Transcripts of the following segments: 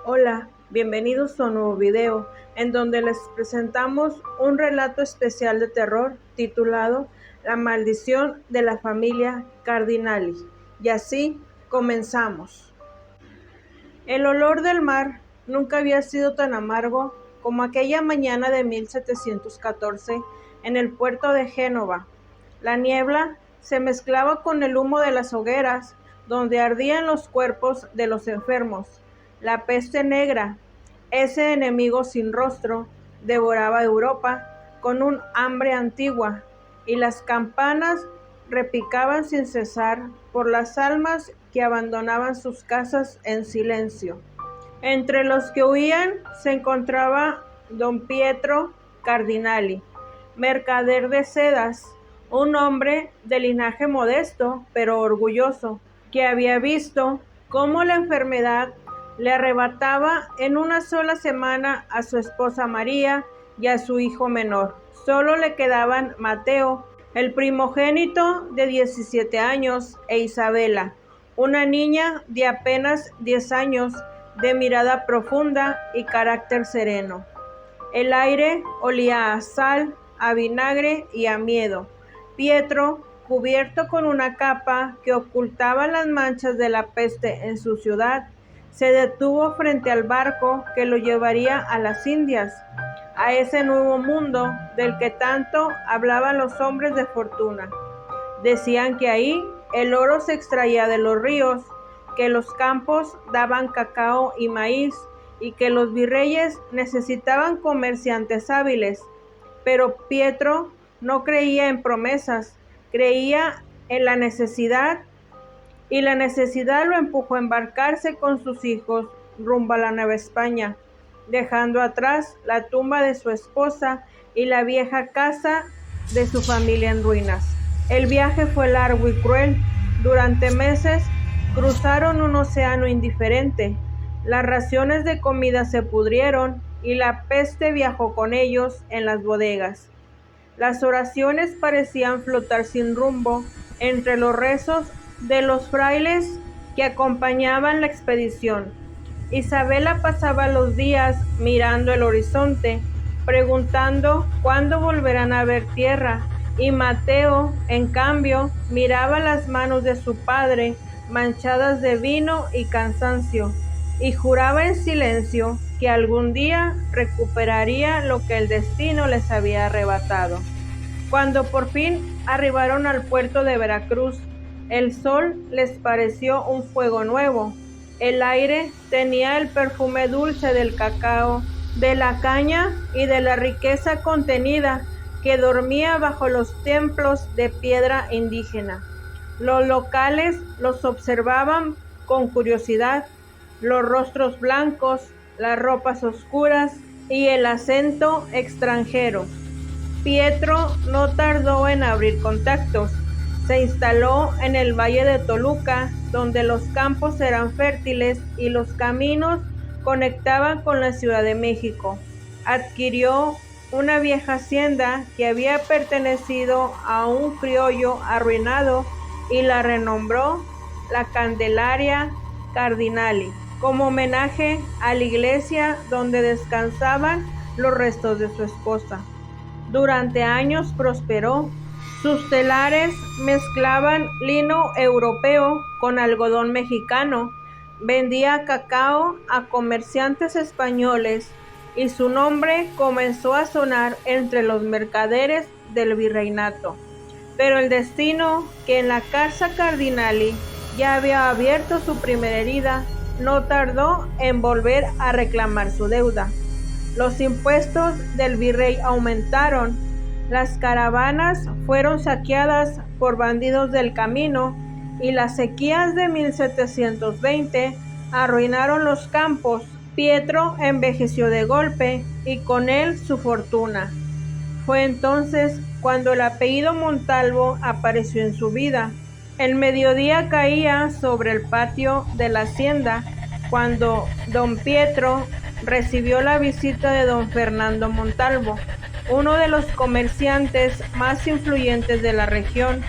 Hola, bienvenidos a un nuevo video en donde les presentamos un relato especial de terror titulado La maldición de la familia Cardinali. Y así comenzamos. El olor del mar nunca había sido tan amargo como aquella mañana de 1714 en el puerto de Génova. La niebla se mezclaba con el humo de las hogueras donde ardían los cuerpos de los enfermos. La peste negra, ese enemigo sin rostro, devoraba Europa con un hambre antigua, y las campanas repicaban sin cesar por las almas que abandonaban sus casas en silencio. Entre los que huían se encontraba don Pietro Cardinali, mercader de sedas, un hombre de linaje modesto pero orgulloso, que había visto cómo la enfermedad le arrebataba en una sola semana a su esposa María y a su hijo menor. Solo le quedaban Mateo, el primogénito de 17 años, e Isabela, una niña de apenas 10 años, de mirada profunda y carácter sereno. El aire olía a sal, a vinagre y a miedo. Pietro, cubierto con una capa que ocultaba las manchas de la peste en su ciudad, se detuvo frente al barco que lo llevaría a las Indias, a ese nuevo mundo del que tanto hablaban los hombres de fortuna. Decían que ahí el oro se extraía de los ríos, que los campos daban cacao y maíz, y que los virreyes necesitaban comerciantes hábiles. Pero Pietro no creía en promesas, creía en la necesidad, y la necesidad lo empujó a embarcarse con sus hijos rumbo a la Nueva España, dejando atrás la tumba de su esposa y la vieja casa de su familia en ruinas. El viaje fue largo y cruel. Durante meses cruzaron un océano indiferente. Las raciones de comida se pudrieron y la peste viajó con ellos en las bodegas. Las oraciones parecían flotar sin rumbo entre los rezos de los frailes que acompañaban la expedición. Isabela pasaba los días mirando el horizonte, preguntando cuándo volverán a ver tierra, y Mateo, en cambio, miraba las manos de su padre manchadas de vino y cansancio, y juraba en silencio que algún día recuperaría lo que el destino les había arrebatado. Cuando por fin arribaron al puerto de Veracruz, el sol les pareció un fuego nuevo. El aire tenía el perfume dulce del cacao, de la caña y de la riqueza contenida que dormía bajo los templos de piedra indígena. Los locales los observaban con curiosidad, los rostros blancos, las ropas oscuras y el acento extranjero. Pietro no tardó en abrir contactos. Se instaló en el valle de Toluca, donde los campos eran fértiles y los caminos conectaban con la Ciudad de México. Adquirió una vieja hacienda que había pertenecido a un criollo arruinado y la renombró la Candelaria Cardinali, como homenaje a la iglesia donde descansaban los restos de su esposa. Durante años prosperó. Sus telares mezclaban lino europeo con algodón mexicano, vendía cacao a comerciantes españoles, y su nombre comenzó a sonar entre los mercaderes del virreinato. Pero el destino, que en la casa Cardinali ya había abierto su primera herida, no tardó en volver a reclamar su deuda. Los impuestos del virrey aumentaron, las caravanas fueron saqueadas por bandidos del camino, y las sequías de 1720 arruinaron los campos. Pietro envejeció de golpe y con él su fortuna. Fue entonces cuando el apellido Montalvo apareció en su vida. El mediodía caía sobre el patio de la hacienda cuando don Pietro recibió la visita de don Fernando Montalvo, uno de los comerciantes más influyentes de la región.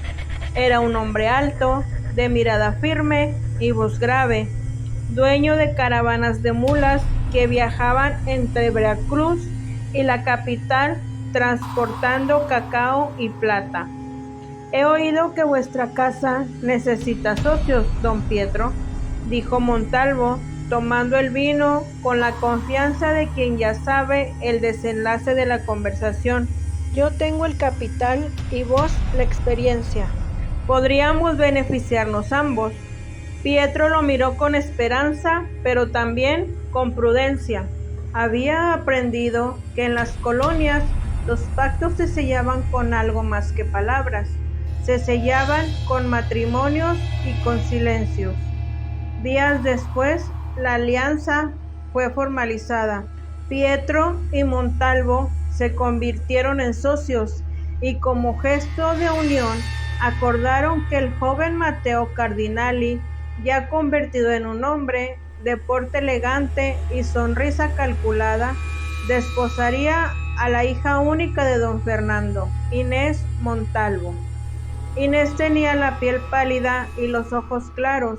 Era un hombre alto, de mirada firme y voz grave. dueño de caravanas de mulas que viajaban entre Veracruz y la capital transportando cacao y plata. He oído que vuestra casa necesita socios, don Pietro, dijo Montalvo, tomando el vino con la confianza de quien ya sabe el desenlace de la conversación. Yo tengo el capital y vos la experiencia. Podríamos beneficiarnos ambos. Pietro lo miró con esperanza, pero también con prudencia. Había aprendido que en las colonias los pactos se sellaban con algo más que palabras. Se sellaban con matrimonios y con silencios. Días después, la alianza fue formalizada. Pietro y Montalvo se convirtieron en socios y como gesto de unión acordaron que el joven Matteo Cardinali, ya convertido en un hombre de porte elegante y sonrisa calculada, desposaría a la hija única de don Fernando, Inés Montalvo. Inés tenía la piel pálida y los ojos claros,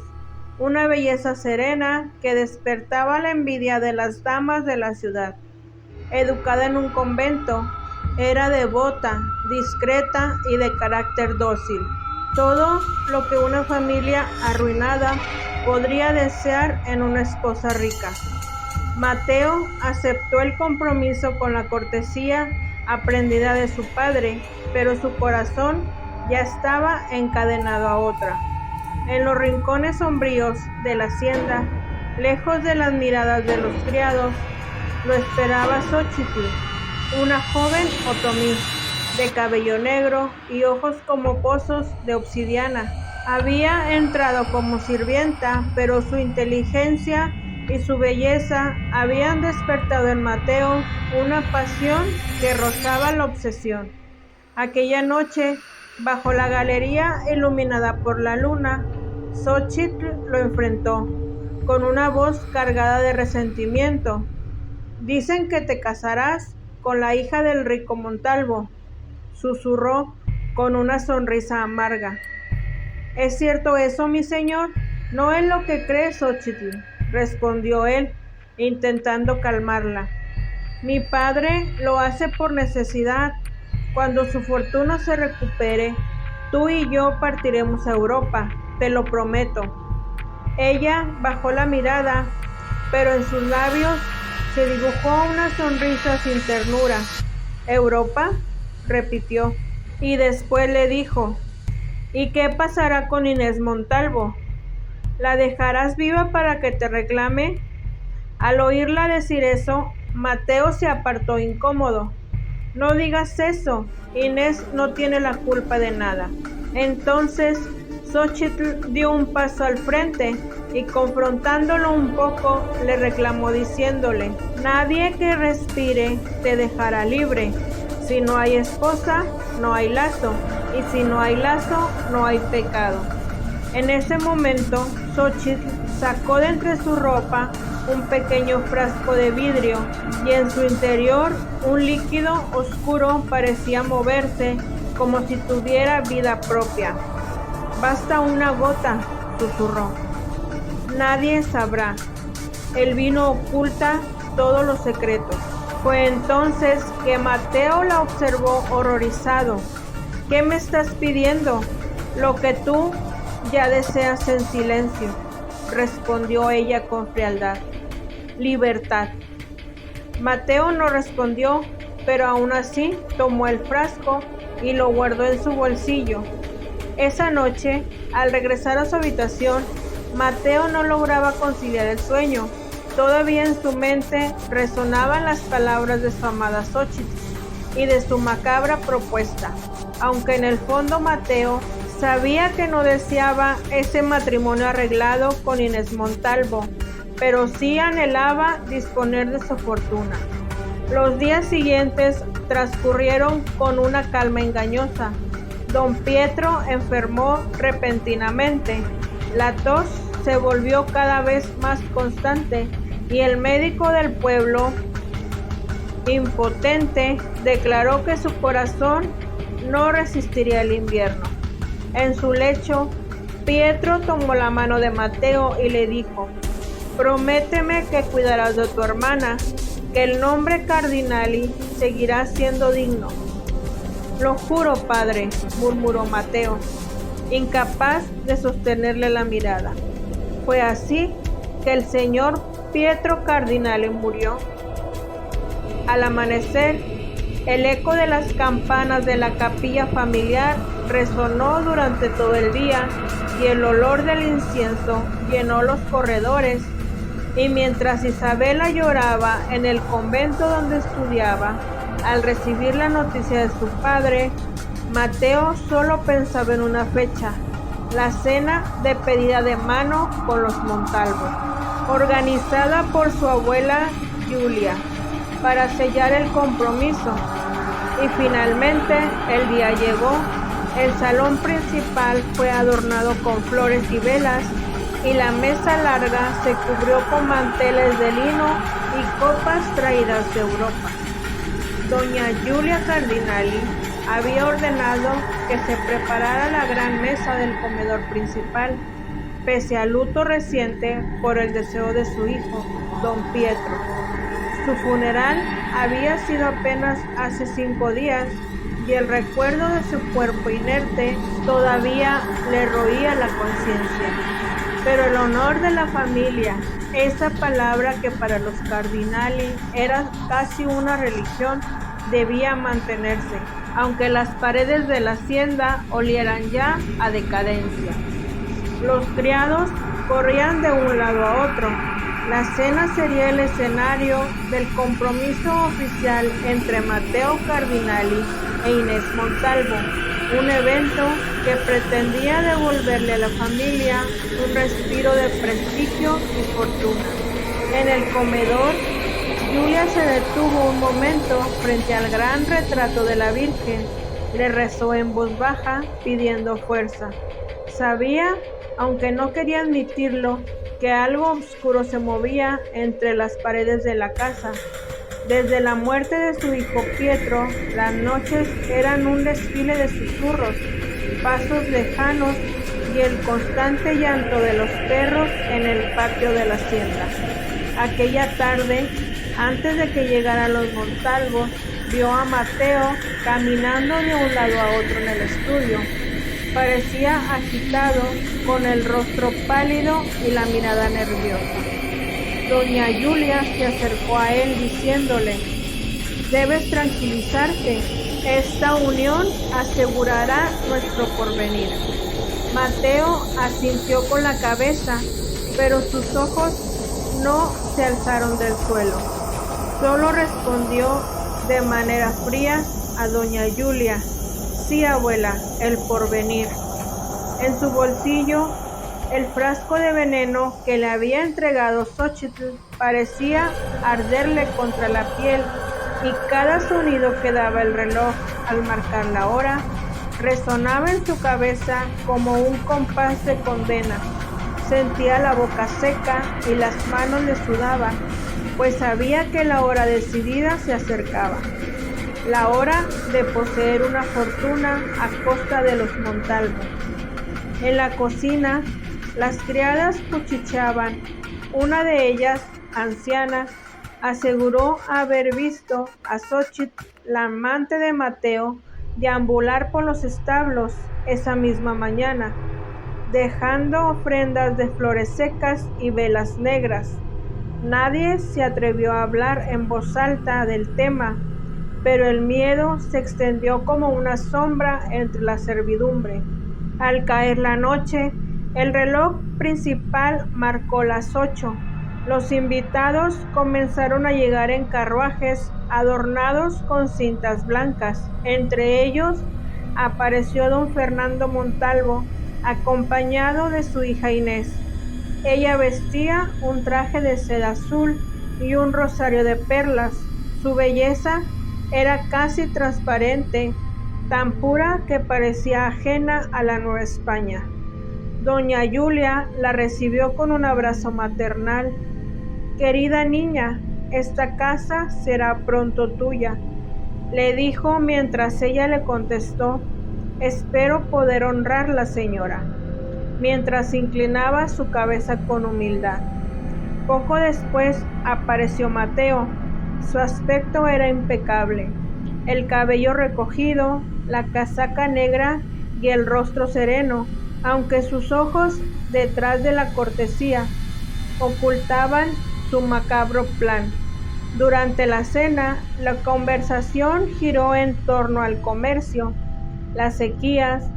una belleza serena que despertaba la envidia de las damas de la ciudad. Educada en un convento, era devota, discreta y de carácter dócil. Todo lo que una familia arruinada podría desear en una esposa rica. Mateo aceptó el compromiso con la cortesía aprendida de su padre, pero su corazón ya estaba encadenado a otra. En los rincones sombríos de la hacienda, lejos de las miradas de los criados, lo esperaba Xóchitl, una joven otomí, de cabello negro y ojos como pozos de obsidiana. Había entrado como sirvienta, pero su inteligencia y su belleza habían despertado en Mateo una pasión que rozaba la obsesión. Aquella noche, bajo la galería iluminada por la luna, Xóchitl lo enfrentó, con una voz cargada de resentimiento. «Dicen que te casarás con la hija del rico Montalvo», susurró con una sonrisa amarga. «¿Es cierto eso, mi señor?» «No es lo que crees, Xóchitl», respondió él, intentando calmarla. «Mi padre lo hace por necesidad. Cuando su fortuna se recupere, tú y yo partiremos a Europa, te lo prometo». Ella bajó la mirada, pero en sus labios se dibujó una sonrisa sin ternura. «¿Europa?», repitió, y después le dijo: «¿Y qué pasará con Inés Montalvo? ¿La dejarás viva para que te reclame?». Al oírla decir eso, Mateo se apartó incómodo. «No digas eso, Inés no tiene la culpa de nada». Entonces Xóchitl dio un paso al frente y, confrontándolo un poco, le reclamó diciéndole: «Nadie que respire te dejará libre. Si no hay esposa, no hay lazo, y si no hay lazo, no hay pecado». En ese momento, Xóchitl sacó de entre su ropa un pequeño frasco de vidrio y en su interior un líquido oscuro parecía moverse como si tuviera vida propia. «Basta una gota», susurró. «Nadie sabrá. El vino oculta todos los secretos». Fue entonces que Mateo la observó horrorizado. «¿Qué me estás pidiendo?». «Lo que tú ya deseas en silencio», respondió ella con frialdad. «Libertad». Mateo no respondió, pero aún así tomó el frasco y lo guardó en su bolsillo. Esa noche, al regresar a su habitación, Mateo no lograba conciliar el sueño. Todavía en su mente resonaban las palabras de su amada Xóchitl y de su macabra propuesta, aunque en el fondo Mateo sabía que no deseaba ese matrimonio arreglado con Inés Montalvo, pero sí anhelaba disponer de su fortuna. Los días siguientes transcurrieron con una calma engañosa. Don Pietro enfermó repentinamente. La tos se volvió cada vez más constante y el médico del pueblo, impotente, declaró que su corazón no resistiría el invierno. En su lecho, Pietro tomó la mano de Mateo y le dijo: prométeme que cuidarás de tu hermana, que el nombre Cardinali seguirá siendo digno. Lo juro, padre, murmuró Mateo, incapaz de sostenerle la mirada. Fue así que el señor Pietro Cardinali murió. Al amanecer, el eco de las campanas de la capilla familiar resonó durante todo el día y el olor del incienso llenó los corredores. Y mientras Isabela lloraba en el convento donde estudiaba, al recibir la noticia de su padre, Mateo solo pensaba en una fecha: la cena de pedida de mano con los Montalvo, organizada por su abuela Julia, para sellar el compromiso. Y finalmente el día llegó. El salón principal fue adornado con flores y velas, y la mesa larga se cubrió con manteles de lino y copas traídas de Europa. Doña Julia Cardinali había ordenado que se preparara la gran mesa del comedor principal, pese al luto reciente por el deseo de su hijo, don Pietro. Su funeral había sido apenas hace 5 días, y el recuerdo de su cuerpo inerte todavía le roía la conciencia. Pero el honor de la familia, esa palabra que para los Cardinali era casi una religión, debía mantenerse, aunque las paredes de la hacienda olieran ya a decadencia. Los criados corrían de un lado a otro. La cena sería el escenario del compromiso oficial entre Mateo Cardinali e Inés Montalvo, un evento que pretendía devolverle a la familia un respiro de prestigio y fortuna. En el comedor, Julia se detuvo un momento frente al gran retrato de la Virgen. Le rezó en voz baja, pidiendo fuerza. Sabía, aunque no quería admitirlo, que algo oscuro se movía entre las paredes de la casa. Desde la muerte de su hijo Pietro, las noches eran un desfile de susurros, pasos lejanos y el constante llanto de los perros en el patio de la hacienda. Aquella tarde, antes de que llegaran los Montalvos, vio a Mateo caminando de un lado a otro en el estudio. Parecía agitado, con el rostro pálido y la mirada nerviosa. Doña Julia se acercó a él diciéndole: «Debes tranquilizarte, esta unión asegurará nuestro porvenir». Mateo asintió con la cabeza, pero sus ojos no se alzaron del suelo. Solo respondió de manera fría a doña Julia: «Sí, abuela, el porvenir». En su bolsillo, el frasco de veneno que le había entregado Xóchitl parecía arderle contra la piel, y cada sonido que daba el reloj al marcar la hora resonaba en su cabeza como un compás de condena. Sentía la boca seca y las manos le sudaban, pues sabía que la hora decidida se acercaba. La hora de poseer una fortuna a costa de los Montalvo. En la cocina, las criadas cuchicheaban. Una de ellas, anciana, aseguró haber visto a Xóchitl, la amante de Mateo, deambular por los establos esa misma mañana, dejando ofrendas de flores secas y velas negras. Nadie se atrevió a hablar en voz alta del tema, pero el miedo se extendió como una sombra entre la servidumbre. Al caer la noche, el reloj principal marcó las 8. Los invitados comenzaron a llegar en carruajes adornados con cintas blancas. Entre ellos apareció don Fernando Montalvo, acompañado de su hija Inés. Ella vestía un traje de seda azul y un rosario de perlas. Su belleza era casi transparente, tan pura que parecía ajena a la Nueva España. Doña Julia la recibió con un abrazo maternal. «Querida niña, esta casa será pronto tuya», le dijo mientras ella le contestó: «Espero poder honrarla, señora», mientras inclinaba su cabeza con humildad. Poco después apareció Mateo. Su aspecto era impecable, el cabello recogido, la casaca negra y el rostro sereno, aunque sus ojos, detrás de la cortesía, ocultaban su macabro plan. Durante la cena, la conversación giró en torno al comercio, las sequías,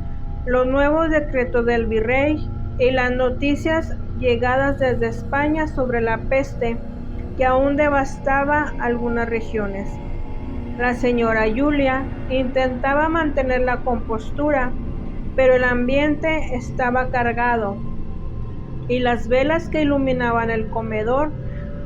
los nuevos decretos del virrey y las noticias llegadas desde España sobre la peste que aún devastaba algunas regiones. La señora Julia intentaba mantener la compostura, pero el ambiente estaba cargado y las velas que iluminaban el comedor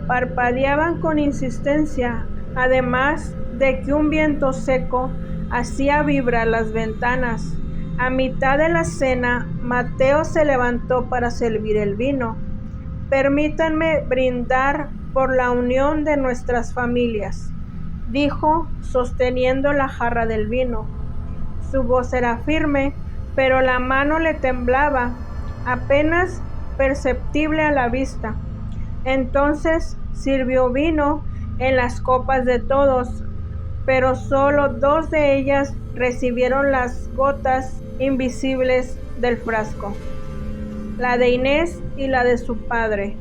parpadeaban con insistencia, además de que un viento seco hacía vibrar las ventanas. A mitad de la cena, Mateo se levantó para servir el vino. «Permítanme brindar por la unión de nuestras familias», dijo, sosteniendo la jarra del vino. Su voz era firme, pero la mano le temblaba, apenas perceptible a la vista. Entonces sirvió vino en las copas de todos, pero solo 2 de ellas recibieron las gotas invisibles del frasco, la de Inés y la de su padre.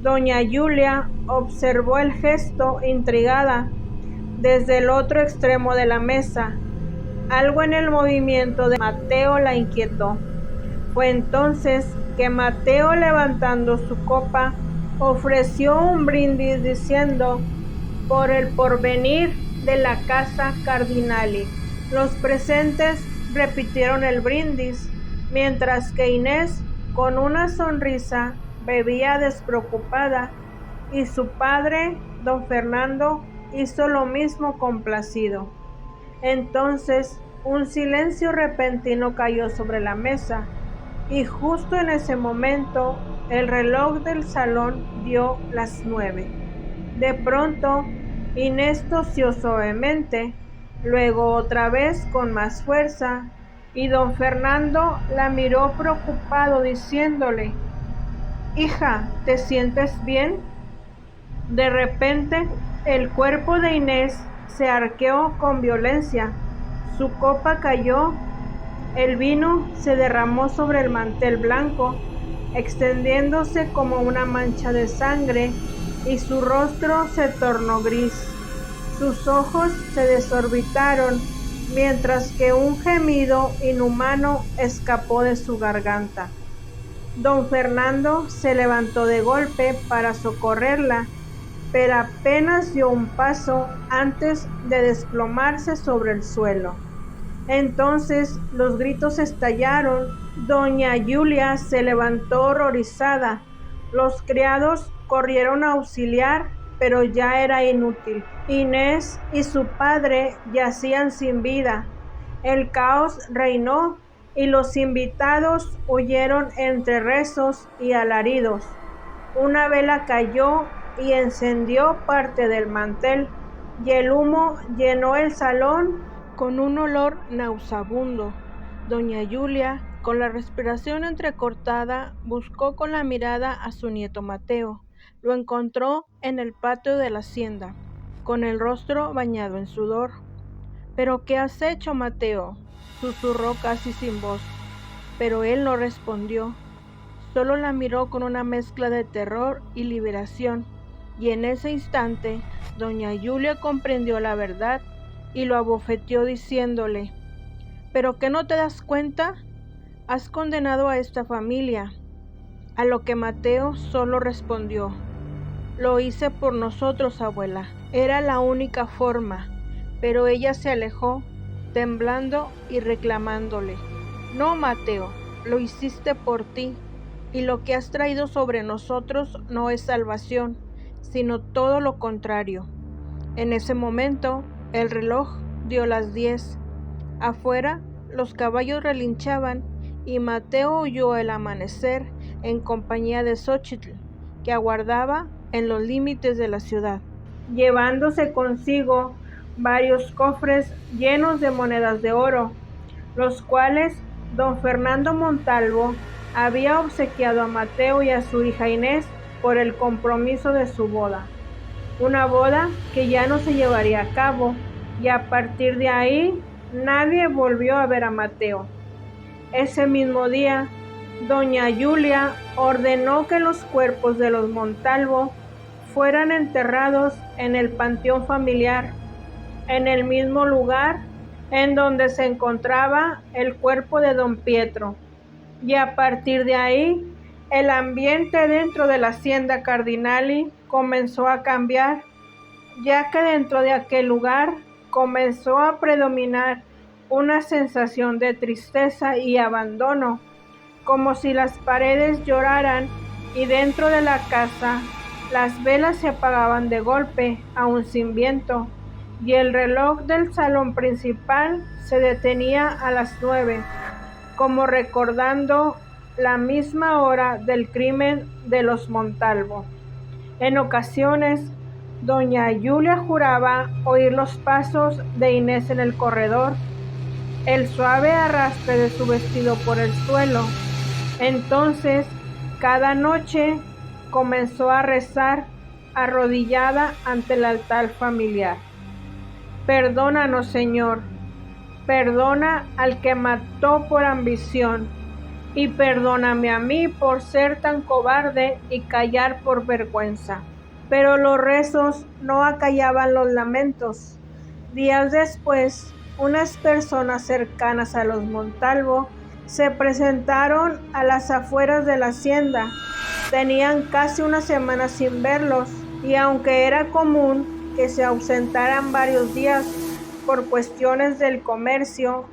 Doña Julia observó el gesto intrigada desde el otro extremo de la mesa. Algo en el movimiento de Mateo la inquietó. Fue entonces que Mateo, levantando su copa, ofreció un brindis diciendo: «Por el porvenir de la casa Cardinali». Los presentes repitieron el brindis, mientras que Inés, con una sonrisa, bebía despreocupada, y su padre, don Fernando, hizo lo mismo complacido. Entonces un silencio repentino cayó sobre la mesa, y justo en ese momento el reloj del salón dio las 9. De pronto Inés tosió suavemente, luego otra vez con más fuerza, y don Fernando la miró preocupado diciéndole: «Hija, ¿te sientes bien?». De repente el cuerpo de Inés se arqueó con violencia, su copa cayó, el vino se derramó sobre el mantel blanco, extendiéndose como una mancha de sangre, y su rostro se tornó gris. Sus ojos se desorbitaron, mientras que un gemido inhumano escapó de su garganta. Don Fernando se levantó de golpe para socorrerla, pero apenas dio un paso antes de desplomarse sobre el suelo. Entonces los gritos estallaron. Doña Julia se levantó horrorizada. Los criados corrieron a auxiliar, pero ya era inútil. Inés y su padre yacían sin vida. El caos reinó y los invitados huyeron entre rezos y alaridos. Una vela cayó y encendió parte del mantel, y el humo llenó el salón con un olor nauseabundo. Doña Julia, con la respiración entrecortada, buscó con la mirada a su nieto Mateo. Lo encontró en el patio de la hacienda, con el rostro bañado en sudor. «¿Pero qué has hecho, Mateo?», susurró casi sin voz, pero él no respondió. Solo la miró con una mezcla de terror y liberación, y en ese instante doña Julia comprendió la verdad y lo abofeteó diciéndole: «¿Pero qué no te das cuenta? Has condenado a esta familia». A lo que Mateo solo respondió: «Lo hice por nosotros, abuela. Era la única forma». Pero ella se alejó, temblando y reclamándole: «No, Mateo, lo hiciste por ti, y lo que has traído sobre nosotros no es salvación, sino todo lo contrario». En ese momento el reloj dio las 10. Afuera los caballos relinchaban y Mateo huyó el amanecer en compañía de Xóchitl, que aguardaba en los límites de la ciudad, llevándose consigo varios cofres llenos de monedas de oro, los cuales don Fernando Montalvo había obsequiado a Mateo y a su hija Inés por el compromiso de su boda, una boda que ya no se llevaría a cabo, y a partir de ahí nadie volvió a ver a Mateo. Ese mismo día, doña Julia ordenó que los cuerpos de los Montalvo fueran enterrados en el panteón familiar, en el mismo lugar en donde se encontraba el cuerpo de don Pietro, y a partir de ahí el ambiente dentro de la hacienda Cardinali comenzó a cambiar, ya que dentro de aquel lugar comenzó a predominar una sensación de tristeza y abandono, como si las paredes lloraran, y dentro de la casa las velas se apagaban de golpe, aún sin viento, y el reloj del salón principal se detenía a las 9, como recordando la misma hora del crimen de los Montalvo. En ocasiones, doña Julia juraba oír los pasos de Inés en el corredor, el suave arrastre de su vestido por el suelo. Entonces, cada noche comenzó a rezar arrodillada ante el altar familiar. Perdónanos, Señor, perdona al que mató por ambición, y perdóname a mí por ser tan cobarde y callar por vergüenza. Pero los rezos no acallaban los lamentos. Días después, unas personas cercanas a los Montalvo se presentaron a las afueras de la hacienda. Tenían casi una semana sin verlos, y aunque era común que se ausentaran varios días por cuestiones del comercio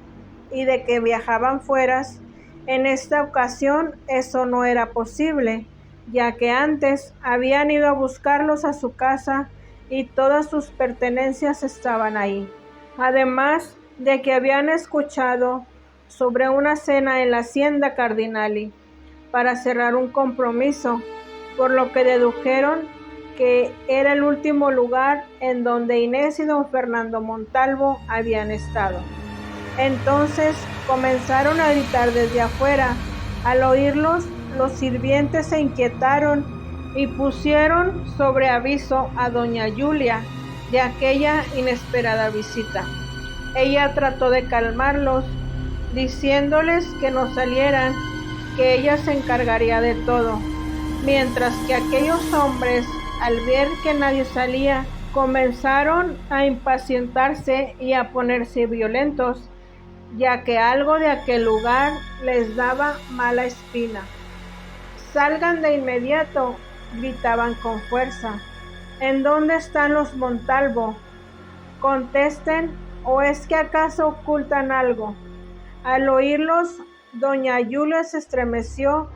y de que viajaban fueras, en esta ocasión eso no era posible, ya que antes habían ido a buscarlos a su casa y todas sus pertenencias estaban ahí. Además de que habían escuchado sobre una cena en la hacienda Cardinali para cerrar un compromiso, por lo que dedujeron que era el último lugar en donde Inés y don Fernando Montalvo habían estado. Entonces comenzaron a gritar desde afuera. Al oírlos, los sirvientes se inquietaron y pusieron sobre aviso a doña Julia de aquella inesperada visita. Ella trató de calmarlos, diciéndoles que no salieran, que ella se encargaría de todo, mientras que aquellos hombres, al ver que nadie salía, comenzaron a impacientarse y a ponerse violentos, ya que algo de aquel lugar les daba mala espina. «Salgan de inmediato», gritaban con fuerza. «¿En dónde están los Montalvo? Contesten, ¿o es que acaso ocultan algo?». Al oírlos, doña Julia se estremeció,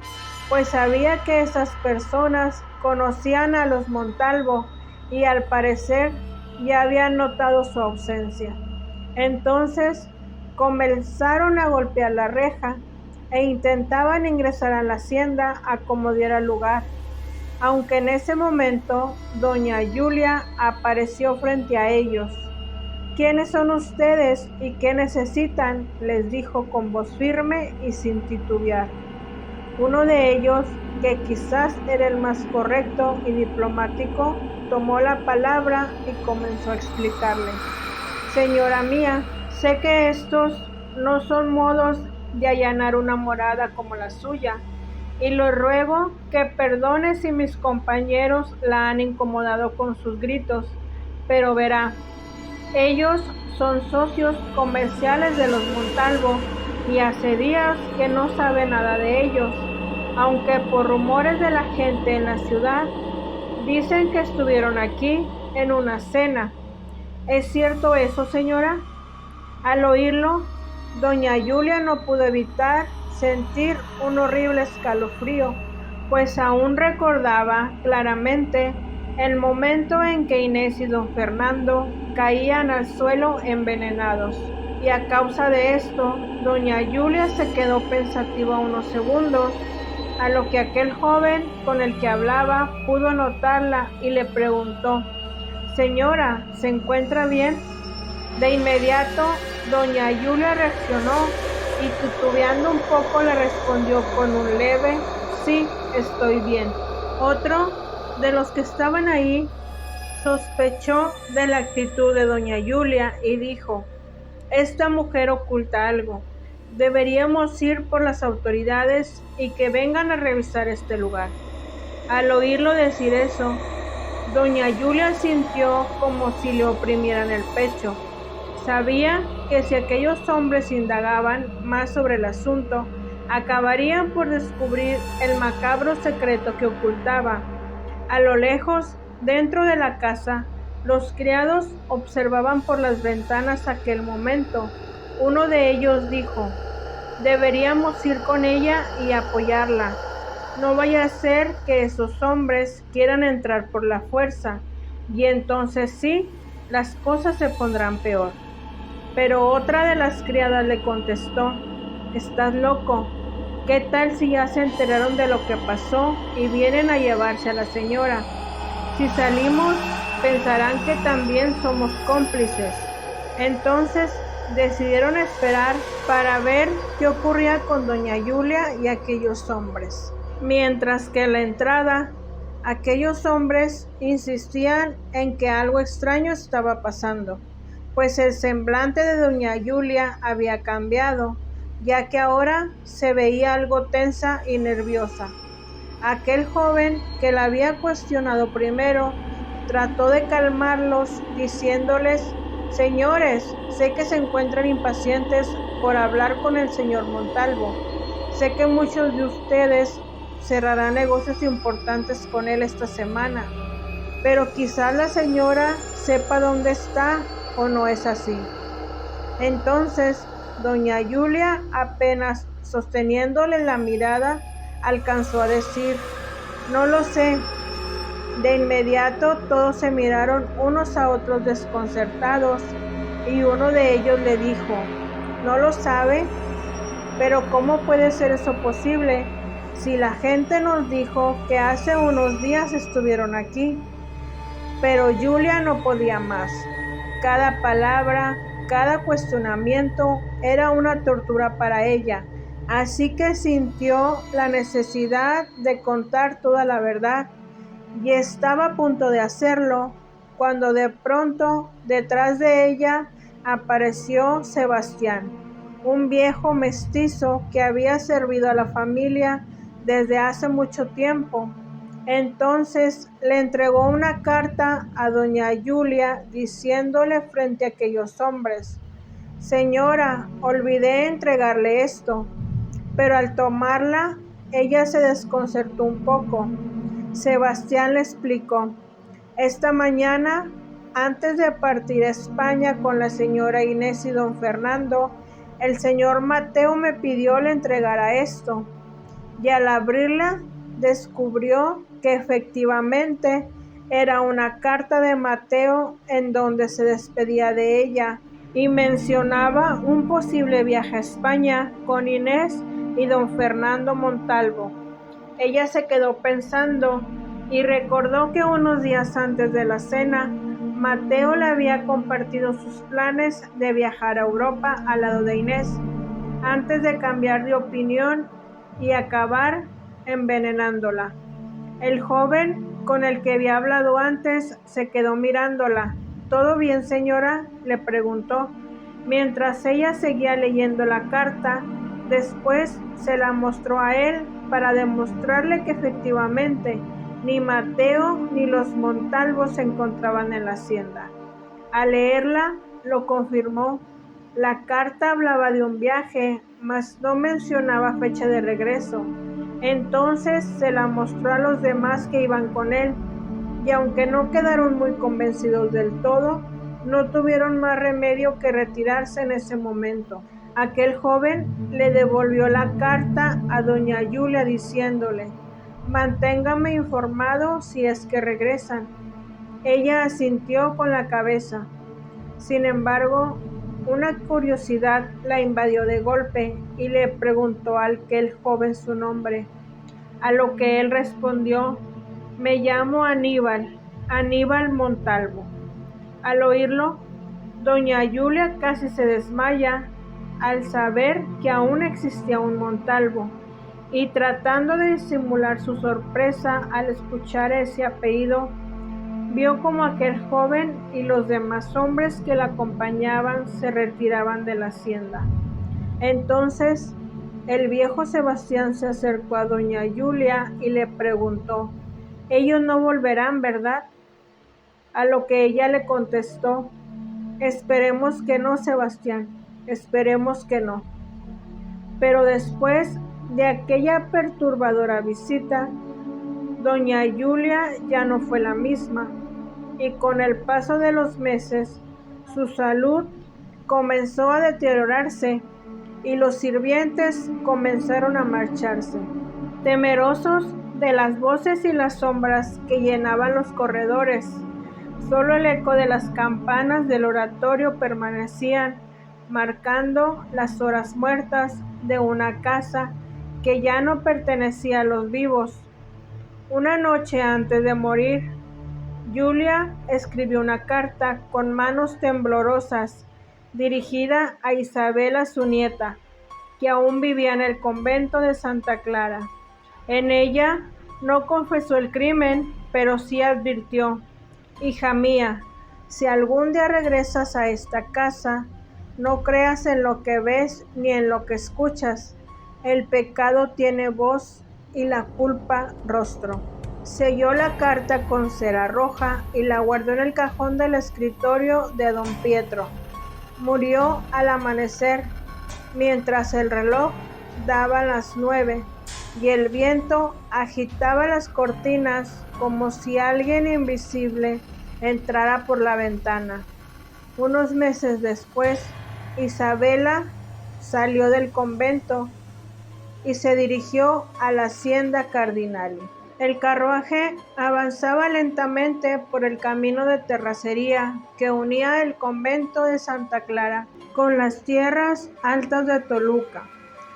pues sabía que esas personas conocían a los Montalvo y al parecer ya habían notado su ausencia. Entonces comenzaron a golpear la reja e intentaban ingresar a la hacienda a como diera lugar, aunque en ese momento doña Julia apareció frente a ellos. «¿Quiénes son ustedes y qué necesitan?», les dijo con voz firme y sin titubear. Uno de ellos, que quizás era el más correcto y diplomático, tomó la palabra y comenzó a explicarle: «Señora mía, sé que estos no son modos de allanar una morada como la suya, y le ruego que perdone si mis compañeros la han incomodado con sus gritos, pero verá, ellos son socios comerciales de los Montalvo y hace días que no sabe nada de ellos, aunque por rumores de la gente en la ciudad dicen que estuvieron aquí en una cena. ¿Es cierto eso, señora?». Al oírlo, doña Julia no pudo evitar sentir un horrible escalofrío, pues aún recordaba claramente el momento en que Inés y don Fernando caían al suelo envenenados, y a causa de esto, doña Julia se quedó pensativa unos segundos, a lo que aquel joven con el que hablaba pudo notarla y le preguntó: «Señora, ¿se encuentra bien?». De inmediato, doña Julia reaccionó y titubeando un poco le respondió con un leve: «Sí, estoy bien». Otro de los que estaban ahí sospechó de la actitud de doña Julia y dijo: esta mujer oculta algo. Deberíamos ir por las autoridades y que vengan a revisar este lugar. Al oírlo decir eso, doña Julia sintió como si le oprimieran el pecho. Sabía que si aquellos hombres indagaban más sobre el asunto, acabarían por descubrir el macabro secreto que ocultaba. A lo lejos, dentro de la casa, los criados observaban por las ventanas aquel momento. Uno de ellos dijo: deberíamos ir con ella y apoyarla. No vaya a ser que esos hombres quieran entrar por la fuerza, y entonces sí, las cosas se pondrán peor. Pero otra de las criadas le contestó: estás loco. ¿Qué tal si ya se enteraron de lo que pasó y vienen a llevarse a la señora? Si salimos, pensarán que también somos cómplices. Entonces decidieron esperar para ver qué ocurría con doña Julia y aquellos hombres. Mientras que a la entrada, aquellos hombres insistían en que algo extraño estaba pasando, pues el semblante de doña Julia había cambiado, ya que ahora se veía algo tensa y nerviosa. Aquel joven que la había cuestionado primero trató de calmarlos diciéndoles: señores, sé que se encuentran impacientes por hablar con el señor Montalvo. Sé que muchos de ustedes cerrarán negocios importantes con él esta semana, pero quizás la señora sepa dónde está, ¿o no es así? Entonces, doña Julia, apenas sosteniéndole la mirada, alcanzó a decir: no lo sé. De inmediato todos se miraron unos a otros desconcertados, y uno de ellos le dijo: ¿no lo sabe? Pero ¿cómo puede ser eso posible si la gente nos dijo que hace unos días estuvieron aquí? Pero Julia no podía más. Cada palabra, cada cuestionamiento era una tortura para ella, así que sintió la necesidad de contar toda la verdad, y estaba a punto de hacerlo cuando de pronto detrás de ella apareció Sebastián, un viejo mestizo que había servido a la familia desde hace mucho tiempo. Entonces le entregó una carta a doña Julia diciéndole frente a aquellos hombres: señora, olvidé entregarle esto. Pero al tomarla, ella se desconcertó un poco. Sebastián le explicó: esta mañana, antes de partir a España con la señora Inés y don Fernando, el señor Mateo me pidió le entregara esto, y al abrirla descubrió que efectivamente era una carta de Mateo en donde se despedía de ella y mencionaba un posible viaje a España con Inés y don Fernando Montalvo. Ella se quedó pensando y recordó que unos días antes de la cena, Mateo le había compartido sus planes de viajar a Europa al lado de Inés, antes de cambiar de opinión y acabar envenenándola. El joven con el que había hablado antes se quedó mirándola. ¿Todo bien, señora?, le preguntó, mientras ella seguía leyendo la carta. Después se la mostró a él para demostrarle que efectivamente ni Mateo ni los Montalvos se encontraban en la hacienda. Al leerla, lo confirmó. La carta hablaba de un viaje, mas no mencionaba fecha de regreso. Entonces se la mostró a los demás que iban con él, y aunque no quedaron muy convencidos del todo, no tuvieron más remedio que retirarse en ese momento. Aquel joven le devolvió la carta a doña Julia diciéndole: manténgame informado si es que regresan. Ella asintió con la cabeza. Sin embargo, una curiosidad la invadió de golpe y le preguntó a aquel joven su nombre, a lo que él respondió: me llamo Aníbal, Aníbal Montalvo. Al oírlo, doña Julia casi se desmaya al saber que aún existía un Montalvo, y tratando de disimular su sorpresa al escuchar ese apellido, vio como aquel joven y los demás hombres que la acompañaban se retiraban de la hacienda. Entonces el viejo Sebastián se acercó a doña Julia y le preguntó: «Ellos no volverán, ¿verdad?». A lo que ella le contestó: «Esperemos que no, Sebastián, esperemos que no». Pero después de aquella perturbadora visita, doña Julia ya no fue la misma, y con el paso de los meses su salud comenzó a deteriorarse y los sirvientes comenzaron a marcharse. Temerosos de las voces y las sombras que llenaban los corredores, solo el eco de las campanas del oratorio permanecían marcando las horas muertas de una casa que ya no pertenecía a los vivos. Una noche antes de morir, Julia escribió una carta con manos temblorosas dirigida a Isabela, su nieta, que aún vivía en el convento de Santa Clara. En ella no confesó el crimen, pero sí advirtió: «Hija mía, si algún día regresas a esta casa, no creas en lo que ves ni en lo que escuchas. El pecado tiene voz y la culpa rostro». Selló la carta con cera roja y la guardó en el cajón del escritorio de don Pietro. Murió al amanecer, mientras el reloj daba las 9 y el viento agitaba las cortinas como si alguien invisible entrara por la ventana. Unos meses después, Isabela salió del convento y se dirigió a la hacienda Cardinali. El carruaje avanzaba lentamente por el camino de terracería que unía el convento de Santa Clara con las tierras altas de Toluca.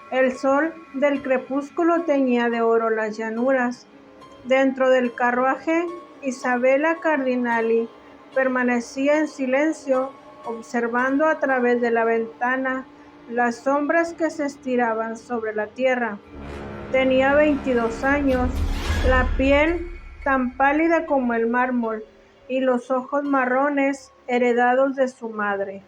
El sol del crepúsculo teñía de oro las llanuras. Dentro del carruaje, Isabela Cardinali permanecía en silencio, observando a través de la ventana las sombras que se estiraban sobre la tierra. Tenía 22 años, la piel tan pálida como el mármol y los ojos marrones heredados de su madre.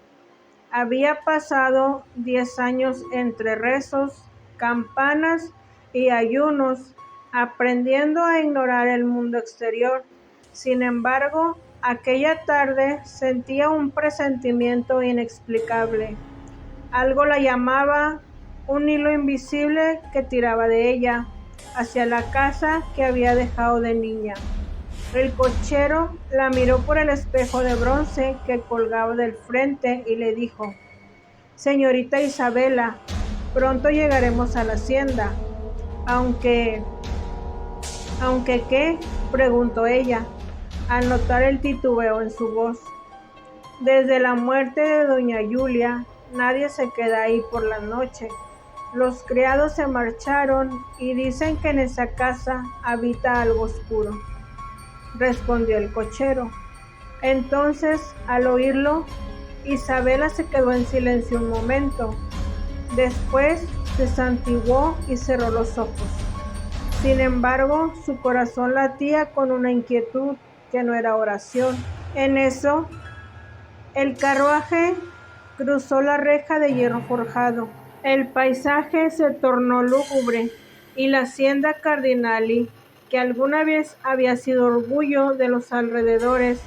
Había pasado 10 años entre rezos, campanas y ayunos, aprendiendo a ignorar el mundo exterior. Sin embargo, aquella tarde sentía un presentimiento inexplicable. Algo la llamaba, un hilo invisible que tiraba de ella hacia la casa que había dejado de niña. El cochero la miró por el espejo de bronce que colgaba del frente y le dijo: «Señorita Isabela, pronto llegaremos a la hacienda». «¿Aunque qué?», preguntó ella, al notar el titubeo en su voz. «Desde la muerte de doña Julia, nadie se queda ahí por la noche. Los criados se marcharon y dicen que en esa casa habita algo oscuro», respondió el cochero. Entonces, al oírlo, Isabela se quedó en silencio un momento. Después se santiguó y cerró los ojos. Sin embargo, su corazón latía con una inquietud que no era oración. En eso, el carruaje cruzó la reja de hierro forjado. El paisaje se tornó lúgubre y la hacienda Cardinali, que alguna vez había sido orgullo de los alrededores,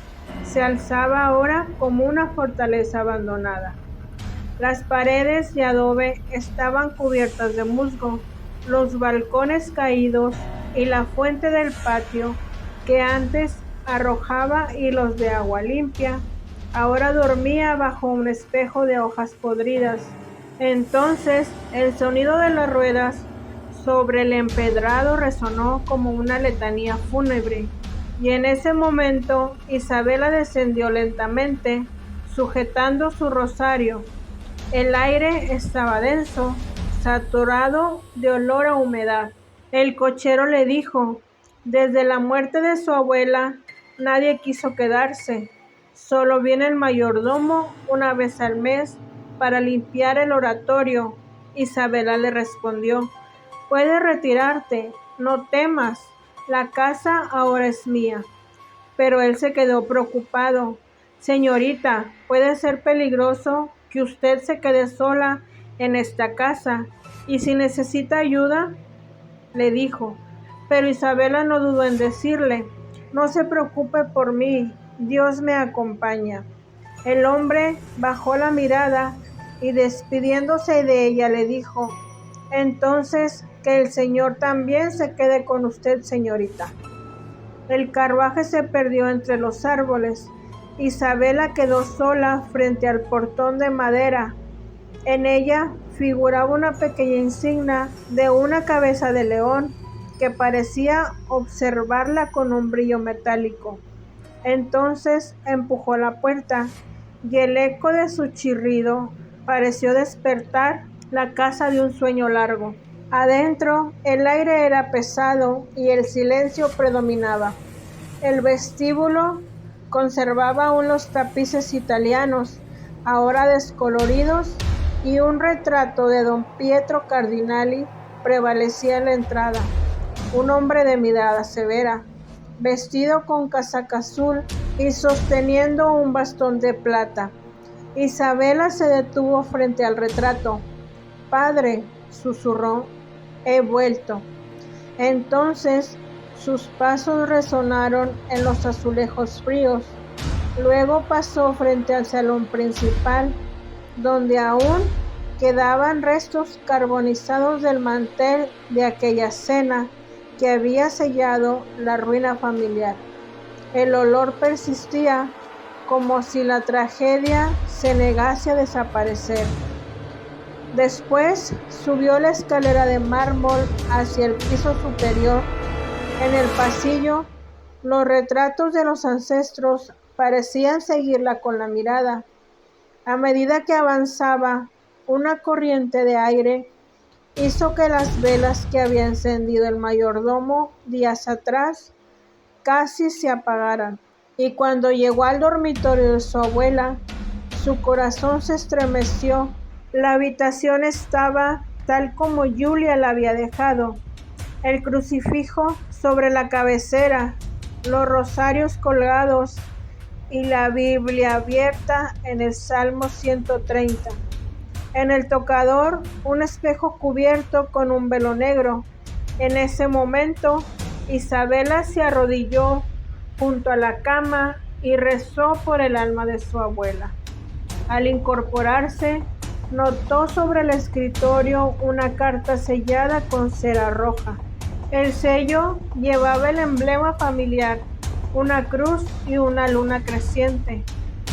se alzaba ahora como una fortaleza abandonada. Las paredes de adobe estaban cubiertas de musgo, los balcones caídos y la fuente del patio, que antes arrojaba hilos de agua limpia, ahora dormía bajo un espejo de hojas podridas. Entonces el sonido de las ruedas sobre el empedrado resonó como una letanía fúnebre, y en ese momento Isabela descendió lentamente, sujetando su rosario. El aire estaba denso, saturado de olor a humedad. El cochero le dijo: «Desde la muerte de su abuela, nadie quiso quedarse. Solo viene el mayordomo una vez al mes para limpiar el oratorio». Isabela le respondió: puedes retirarte, no temas, la casa ahora es mía. Pero él se quedó preocupado. Señorita, puede ser peligroso que usted se quede sola en esta casa, y si necesita ayuda, le dijo. Pero Isabela no dudó en decirle, no se preocupe por mí, Dios me acompaña. El hombre bajó la mirada y despidiéndose de ella le dijo, entonces que el Señor también se quede con usted, señorita. El carruaje se perdió entre los árboles. Isabela quedó sola frente al portón de madera. En ella figuraba una pequeña insignia de una cabeza de león que parecía observarla con un brillo metálico. Entonces empujó la puerta y el eco de su chirrido pareció despertar la casa de un sueño largo. Adentro el aire era pesado y el silencio predominaba. El vestíbulo conservaba aún los tapices italianos, ahora descoloridos, y un retrato de don Pietro Cardinali prevalecía en la entrada. Un hombre de mirada severa, vestido con casaca azul y sosteniendo un bastón de plata. Isabela se detuvo frente al retrato. «Padre», susurró, «he vuelto». Entonces sus pasos resonaron en los azulejos fríos. Luego pasó frente al salón principal, donde aún quedaban restos carbonizados del mantel de aquella cena que había sellado la ruina familiar. El olor persistía, como si la tragedia se negase a desaparecer. Después subió la escalera de mármol hacia el piso superior. En el pasillo, los retratos de los ancestros parecían seguirla con la mirada. A medida que avanzaba, una corriente de aire hizo que las velas que había encendido el mayordomo días atrás casi se apagaran, y cuando llegó al dormitorio de su abuela, su corazón se estremeció. La habitación estaba tal como Julia la había dejado. El crucifijo sobre la cabecera, los rosarios colgados y la Biblia abierta en el Salmo 130. En el tocador, un espejo cubierto con un velo negro. En ese momento, Isabela se arrodilló junto a la cama y rezó por el alma de su abuela. Al incorporarse, notó sobre el escritorio una carta sellada con cera roja. El sello llevaba el emblema familiar, una cruz y una luna creciente.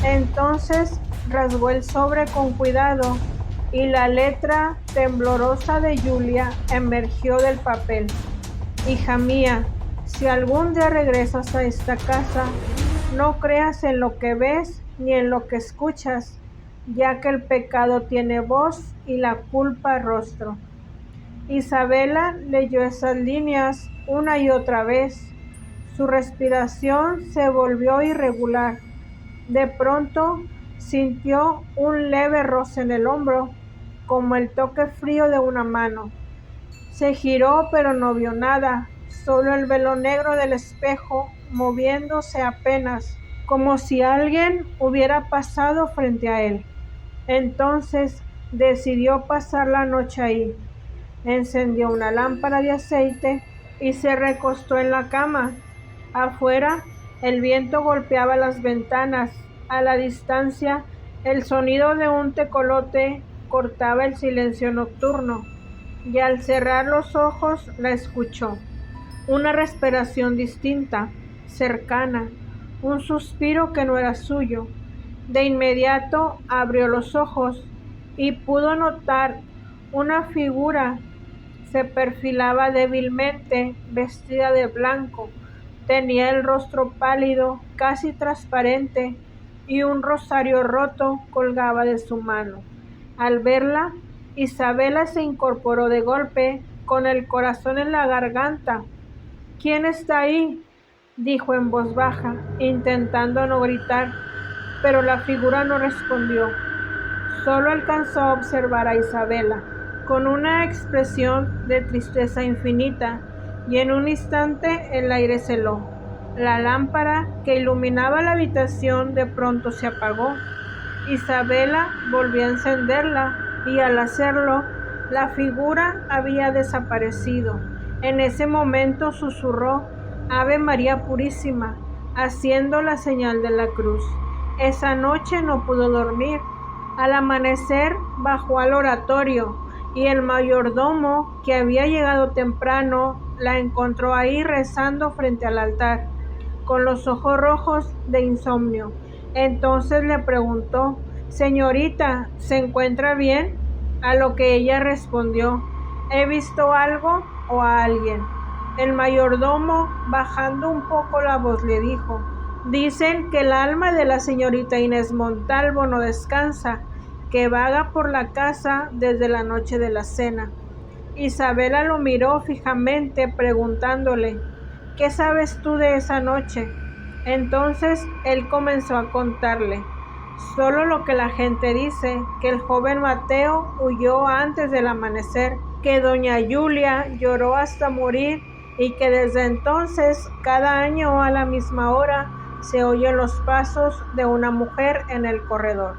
Entonces rasgó el sobre con cuidado y la letra temblorosa de Julia emergió del papel. Hija mía, si algún día regresas a esta casa, no creas en lo que ves ni en lo que escuchas, ya que el pecado tiene voz y la culpa rostro. Isabela leyó esas líneas una y otra vez. Su respiración se volvió irregular. De pronto sintió un leve roce en el hombro, como el toque frío de una mano. Se giró, pero no vio nada, solo el velo negro del espejo moviéndose apenas, como si alguien hubiera pasado frente a él. Entonces decidió pasar la noche ahí. Encendió una lámpara de aceite y se recostó en la cama. Afuera, el viento golpeaba las ventanas. A la distancia, el sonido de un tecolote cortaba el silencio nocturno, y al cerrar los ojos la escuchó. Una respiración distinta, cercana, un suspiro que no era suyo. De inmediato abrió los ojos y pudo notar una figura. Se perfilaba débilmente, vestida de blanco. Tenía el rostro pálido, casi transparente, y un rosario roto colgaba de su mano. Al verla, Isabela se incorporó de golpe, con el corazón en la garganta. «¿Quién está ahí?», dijo en voz baja, intentando no gritar, pero la figura no respondió. Solo alcanzó a observar a Isabela. con una expresión de tristeza infinita, y en un instante el aire se heló. La lámpara que iluminaba la habitación de pronto se apagó. Isabela volvió a encenderla y al hacerlo, la figura había desaparecido. En ese momento susurró Ave María Purísima, haciendo la señal de la cruz. Esa noche no pudo dormir. Al amanecer bajó al oratorio y el mayordomo, que había llegado temprano, la encontró ahí rezando frente al altar, con los ojos rojos de insomnio. Entonces le preguntó: «Señorita, ¿se encuentra bien?». A lo que ella respondió: «¿He visto algo o a alguien?». El mayordomo, bajando un poco la voz, le dijo: «Dicen que el alma de la señorita Inés Montalvo no descansa, que vaga por la casa desde la noche de la cena». Isabela lo miró fijamente, preguntándole: «¿Qué sabes tú de esa noche?». Entonces él comenzó a contarle solo lo que la gente dice, que el joven Mateo huyó antes del amanecer, que doña Julia lloró hasta morir y que desde entonces cada año a la misma hora se oyen los pasos de una mujer en el corredor.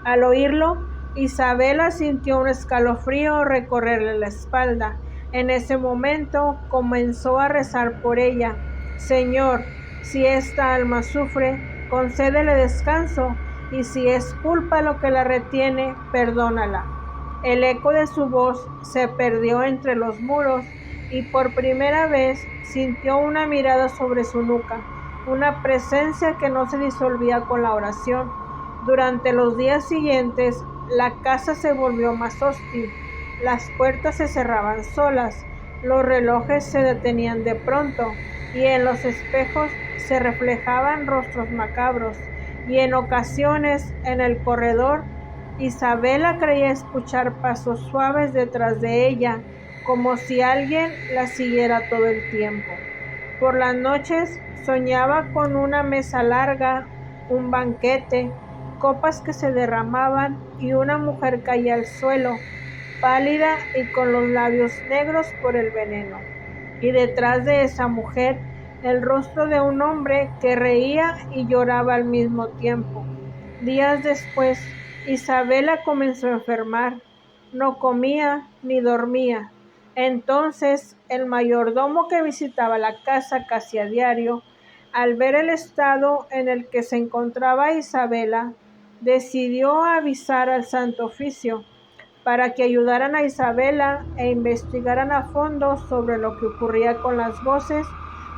Al oírlo, Isabela sintió un escalofrío recorrerle la espalda. En ese momento comenzó a rezar por ella: «Señor, si esta alma sufre, concédele descanso, y si es culpa lo que la retiene, perdónala». El eco de su voz se perdió entre los muros y por primera vez sintió una mirada sobre su nuca, una presencia que no se disolvía con la oración. Durante los días siguientes, la casa se volvió más hostil. Las puertas se cerraban solas, los relojes se detenían de pronto, y en los espejos se reflejaban rostros macabros, y en ocasiones, en el corredor, Isabela creía escuchar pasos suaves detrás de ella, como si alguien la siguiera todo el tiempo. Por las noches soñaba con una mesa larga, un banquete, copas que se derramaban y una mujer caía al suelo, pálida y con los labios negros por el veneno. Y detrás de esa mujer, el rostro de un hombre que reía y lloraba al mismo tiempo. Días después, Isabela comenzó a enfermar. No comía ni dormía. Entonces, el mayordomo, que visitaba la casa casi a diario, al ver el estado en el que se encontraba Isabela, decidió avisar al Santo Oficio para que ayudaran a Isabela e investigaran a fondo sobre lo que ocurría con las voces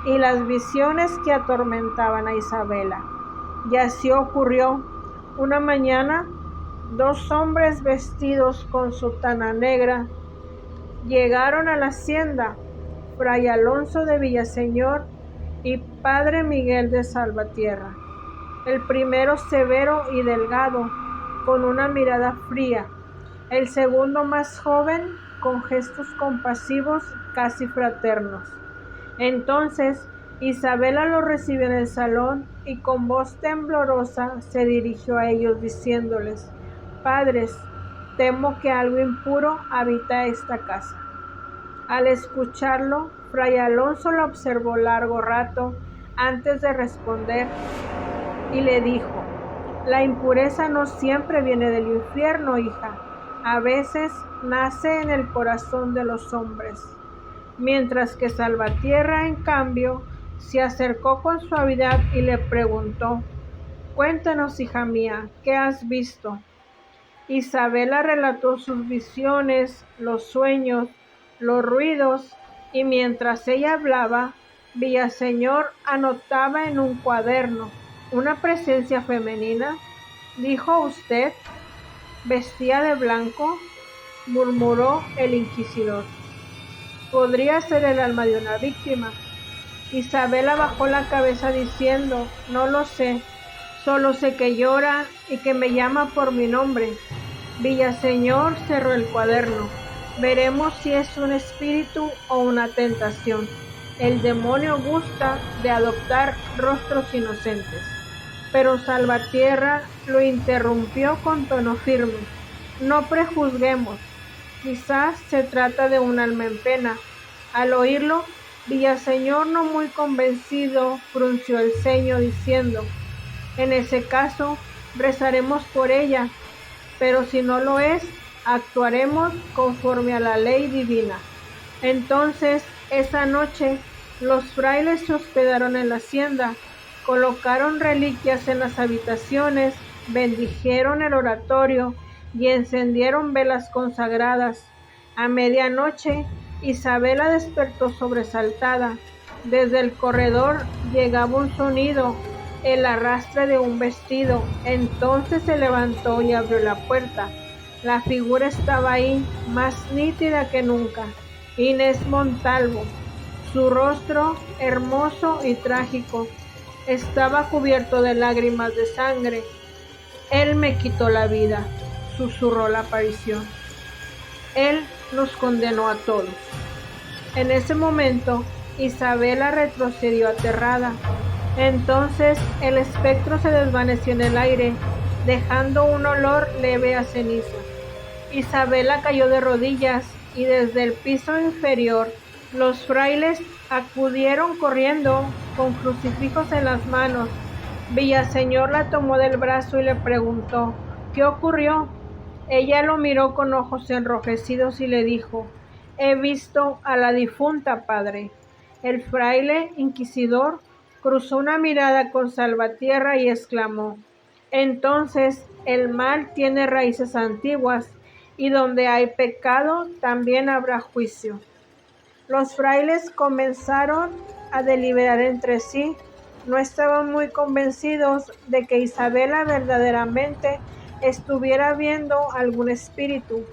y las visiones que atormentaban a Isabela. Y así ocurrió. Una mañana, 2 hombres vestidos con sotana negra llegaron a la hacienda, Fray Alonso de Villaseñor y Padre Miguel de Salvatierra. El primero severo y delgado, con una mirada fría; el segundo más joven, con gestos compasivos, casi fraternos. Entonces Isabela los recibió en el salón y con voz temblorosa se dirigió a ellos diciéndoles: «Padres, temo que algo impuro habita esta casa». Al escucharlo, Fray Alonso la observó largo rato antes de responder y le dijo: «La impureza no siempre viene del infierno, hija. A veces nace en el corazón de los hombres». Mientras que Salvatierra, en cambio, se acercó con suavidad y le preguntó: «Cuéntanos, hija mía, ¿qué has visto?». Isabela relató sus visiones, los sueños, los ruidos, y mientras ella hablaba, Villaseñor anotaba en un cuaderno: «¿Una presencia femenina?», dijo usted. «¿Vestía de blanco?», murmuró el inquisidor. «Podría ser el alma de una víctima». Isabela bajó la cabeza diciendo: «No lo sé, solo sé que llora y que me llama por mi nombre». Villaseñor cerró el cuaderno. «Veremos si es un espíritu o una tentación. El demonio gusta de adoptar rostros inocentes». Pero Salvatierra lo interrumpió con tono firme: «No prejuzguemos. Quizás se trata de un alma en pena. Al oírlo, Villaseñor, no muy convencido, frunció el ceño diciendo: en ese caso, rezaremos por ella, pero si no lo es, actuaremos conforme a la ley divina. Entonces, esa noche, los frailes se hospedaron en la hacienda, colocaron reliquias en las habitaciones, bendijeron el oratorio y encendieron velas consagradas. A medianoche, Isabela despertó sobresaltada. Desde el corredor llegaba un sonido, el arrastre de un vestido. Entonces se levantó y abrió la puerta. La figura estaba ahí, más nítida que nunca. Inés Montalvo. Su rostro, hermoso y trágico, estaba cubierto de lágrimas de sangre. Él me quitó la vida, susurró la aparición. Él nos condenó a todos. En ese momento, Isabela retrocedió aterrada. Entonces el espectro se desvaneció en el aire, dejando un olor leve a ceniza. Isabela cayó de rodillas y desde el piso inferior los frailes acudieron corriendo con crucifijos en las manos. Villaseñor la tomó del brazo y le preguntó: ¿qué ocurrió? Ella lo miró con ojos enrojecidos y le dijo: he visto a la difunta, padre. El fraile inquisidor cruzó una mirada con Salvatierra y exclamó: entonces el mal tiene raíces antiguas, y donde hay pecado también habrá juicio. Los frailes comenzaron a deliberar entre sí. No estaban muy convencidos de que Isabela verdaderamente estuviera viendo algún espíritu.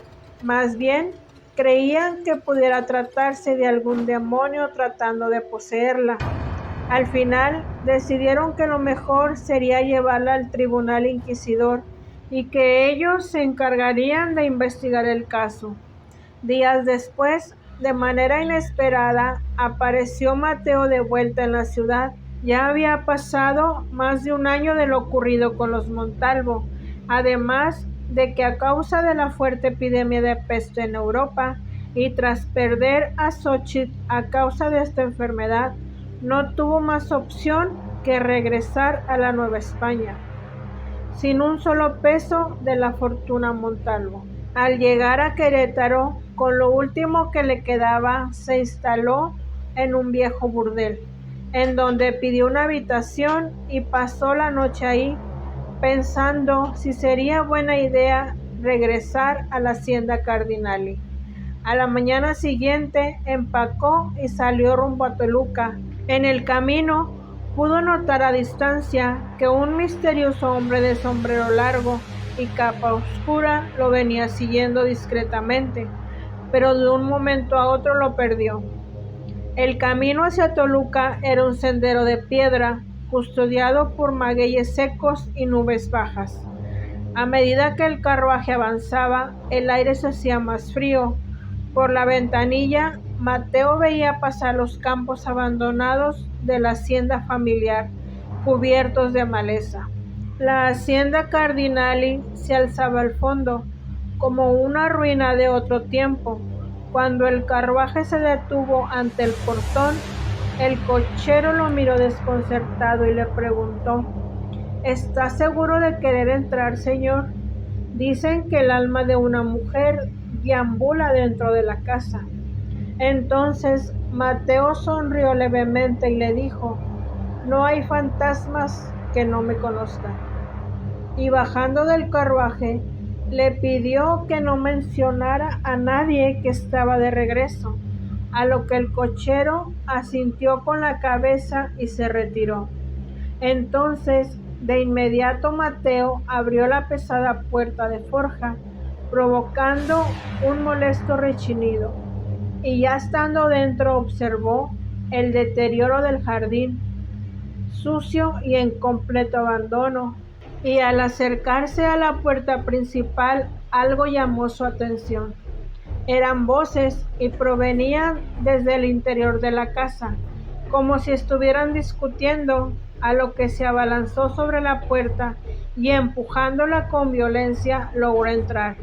Más bien, creían que pudiera tratarse de algún demonio tratando de poseerla. Al final, decidieron que lo mejor sería llevarla al tribunal inquisidor y que ellos se encargarían de investigar el caso. Días después, de manera inesperada, apareció Mateo de vuelta en la ciudad. Ya había pasado más de un año de lo ocurrido con los Montalvo, además de que a causa de la fuerte epidemia de peste en Europa y tras perder a Xochitl a causa de esta enfermedad, no tuvo más opción que regresar a la Nueva España, sin un solo peso de la fortuna Montalvo. Al llegar a Querétaro, con lo último que le quedaba, se instaló en un viejo burdel, en donde pidió una habitación y pasó la noche ahí, pensando si sería buena idea regresar a la hacienda Cardinali. A la mañana siguiente empacó y salió rumbo a Toluca. En el camino pudo notar a distancia que un misterioso hombre de sombrero largo y capa oscura lo venía siguiendo discretamente, pero de un momento a otro lo perdió. El camino hacia Toluca era un sendero de piedra, custodiado por magueyes secos y nubes bajas. A medida que el carruaje avanzaba, el aire se hacía más frío. Por la ventanilla, Mateo veía pasar los campos abandonados de la hacienda familiar, cubiertos de maleza. La hacienda Cardinali se alzaba al fondo, como una ruina de otro tiempo. Cuando el carruaje se detuvo ante el portón, el cochero lo miró desconcertado y le preguntó: ¿está seguro de querer entrar, señor? Dicen que el alma de una mujer deambula dentro de la casa. Entonces Mateo sonrió levemente y le dijo: no hay fantasmas que no me conozcan. Y bajando del carruaje, le pidió que no mencionara a nadie que estaba de regreso, a lo que el cochero asintió con la cabeza y se retiró. Entonces, de inmediato Mateo abrió la pesada puerta de forja, provocando un molesto rechinido, y ya estando dentro observó el deterioro del jardín, sucio y en completo abandono, y al acercarse a la puerta principal algo llamó su atención. Eran voces y provenían desde el interior de la casa, como si estuvieran discutiendo, a lo que se abalanzó sobre la puerta y empujándola con violencia logró entrar.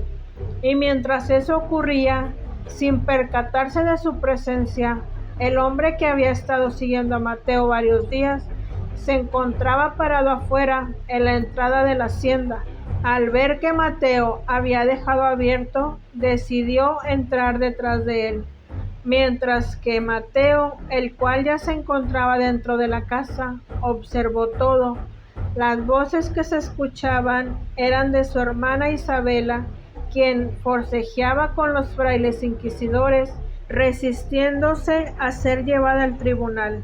Y mientras eso ocurría, sin percatarse de su presencia, el hombre que había estado siguiendo a Mateo varios días se encontraba parado afuera en la entrada de la hacienda. Al ver que Mateo había dejado abierto, decidió entrar detrás de él, mientras que Mateo, el cual ya se encontraba dentro de la casa, observó todo. Las voces que se escuchaban eran de su hermana Isabela, quien forcejeaba con los frailes inquisidores, resistiéndose a ser llevada al tribunal.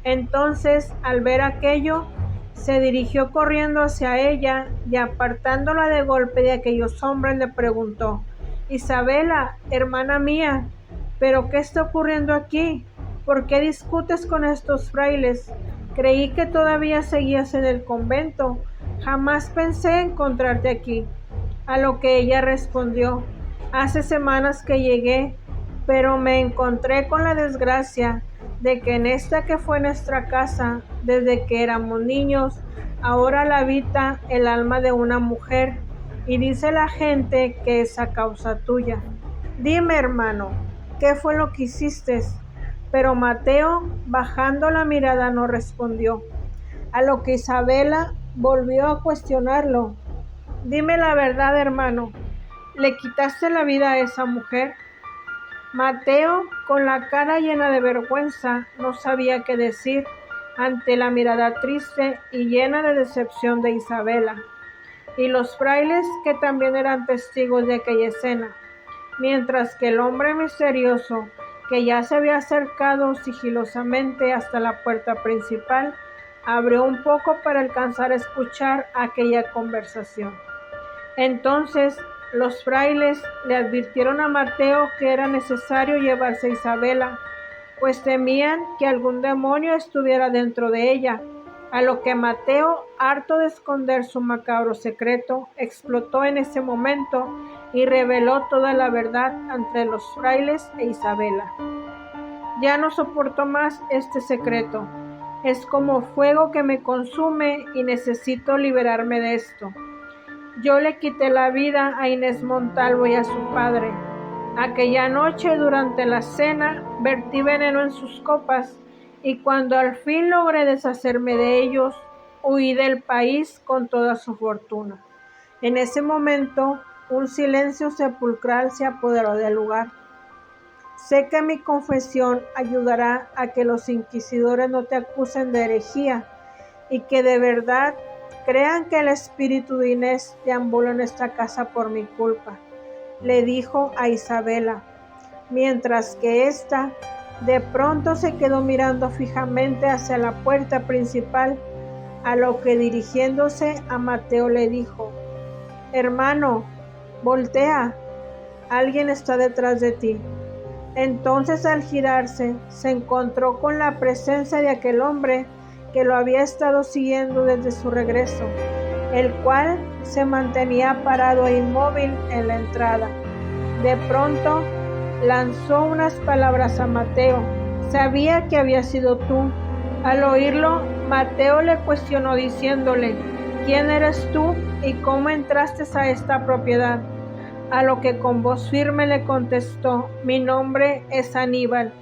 Entonces, al ver aquello, se dirigió corriendo hacia ella y, apartándola de golpe de aquellos hombres, le preguntó: Isabela, hermana mía, ¿pero qué está ocurriendo aquí? ¿Por qué discutes con estos frailes? Creí que todavía seguías en el convento. Jamás pensé encontrarte aquí. A lo que ella respondió: hace semanas que llegué, pero me encontré con la desgracia de que en esta que fue nuestra casa desde que éramos niños, ahora la habita el alma de una mujer, y dice la gente que es a causa tuya. Dime, hermano, ¿qué fue lo que hiciste? Pero Mateo, bajando la mirada, no respondió. A lo que Isabela volvió a cuestionarlo: dime la verdad, hermano, ¿le quitaste la vida a esa mujer? Mateo, con la cara llena de vergüenza, no sabía qué decir ante la mirada triste y llena de decepción de Isabela y los frailes, que también eran testigos de aquella escena, mientras que el hombre misterioso, que ya se había acercado sigilosamente hasta la puerta principal, abrió un poco para alcanzar a escuchar aquella conversación. Entonces los frailes le advirtieron a Mateo que era necesario llevarse a Isabela, pues temían que algún demonio estuviera dentro de ella, a lo que Mateo, harto de esconder su macabro secreto, explotó en ese momento y reveló toda la verdad ante los frailes e Isabela. Ya no soporto más este secreto. Es como fuego que me consume y necesito liberarme de esto. Yo le quité la vida a Inés Montalvo y a su padre. Aquella noche, durante la cena, vertí veneno en sus copas, y cuando al fin logré deshacerme de ellos, huí del país con toda su fortuna. En ese momento, un silencio sepulcral se apoderó del lugar. Sé que mi confesión ayudará a que los inquisidores no te acusen de herejía y que de verdad crean que el espíritu de Inés deambula en esta casa por mi culpa, le dijo a Isabela, mientras que ésta de pronto se quedó mirando fijamente hacia la puerta principal, a lo que, dirigiéndose a Mateo, le dijo: hermano, voltea, alguien está detrás de ti. Entonces, al girarse, se encontró con la presencia de aquel hombre que lo había estado siguiendo desde su regreso, el cual se mantenía parado e inmóvil en la entrada. De pronto lanzó unas palabras a Mateo: sabía que había sido tú. Al oírlo, Mateo le cuestionó diciéndole: ¿quién eres tú y cómo entraste a esta propiedad? A lo que con voz firme le contestó: mi nombre es Aníbal,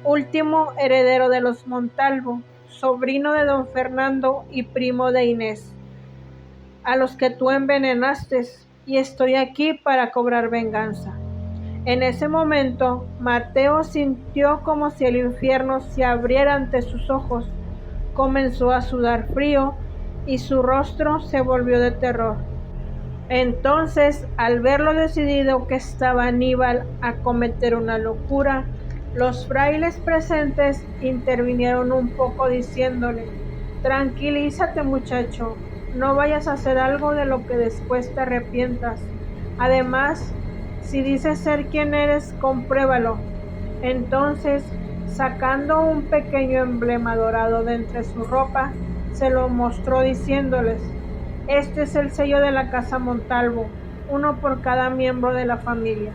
último heredero de los Montalvo, sobrino de don Fernando y primo de Inés, a los que tú envenenaste, y estoy aquí para cobrar venganza. En ese momento, Mateo sintió como si el infierno se abriera ante sus ojos, comenzó a sudar frío y su rostro se volvió de terror. Entonces, al ver lo decidido que estaba Aníbal a cometer una locura, los frailes presentes intervinieron un poco diciéndole: tranquilízate, muchacho, no vayas a hacer algo de lo que después te arrepientas. Además, si dices ser quien eres, compruébalo. Entonces, sacando un pequeño emblema dorado de entre su ropa, se lo mostró diciéndoles: este es el sello de la casa Montalvo, uno por cada miembro de la familia.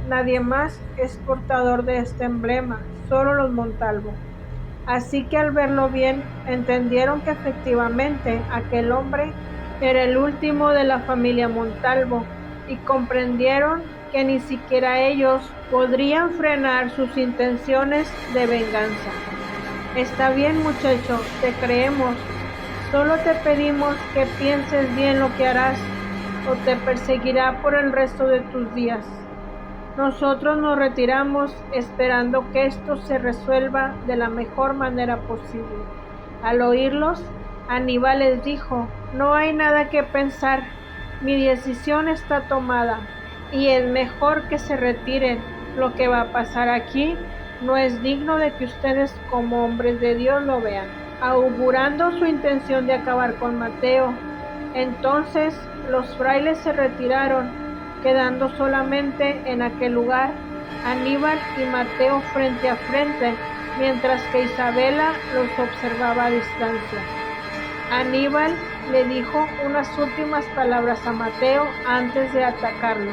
Nadie más es portador de este emblema, solo los Montalvo. Así que, al verlo bien, entendieron que efectivamente aquel hombre era el último de la familia Montalvo, y comprendieron que ni siquiera ellos podrían frenar sus intenciones de venganza. Está bien, muchacho, te creemos. Solo te pedimos que pienses bien lo que harás o te perseguirá por el resto de tus días. Nosotros nos retiramos esperando que esto se resuelva de la mejor manera posible. Al oírlos, Aníbal les dijo: no hay nada que pensar, mi decisión está tomada y es mejor que se retiren. Lo que va a pasar aquí no es digno de que ustedes como hombres de Dios lo vean. Augurando su intención de acabar con Mateo, entonces los frailes se retiraron, quedando solamente en aquel lugar Aníbal y Mateo frente a frente, mientras que Isabela los observaba a distancia. Aníbal le dijo unas últimas palabras a Mateo antes de atacarlo.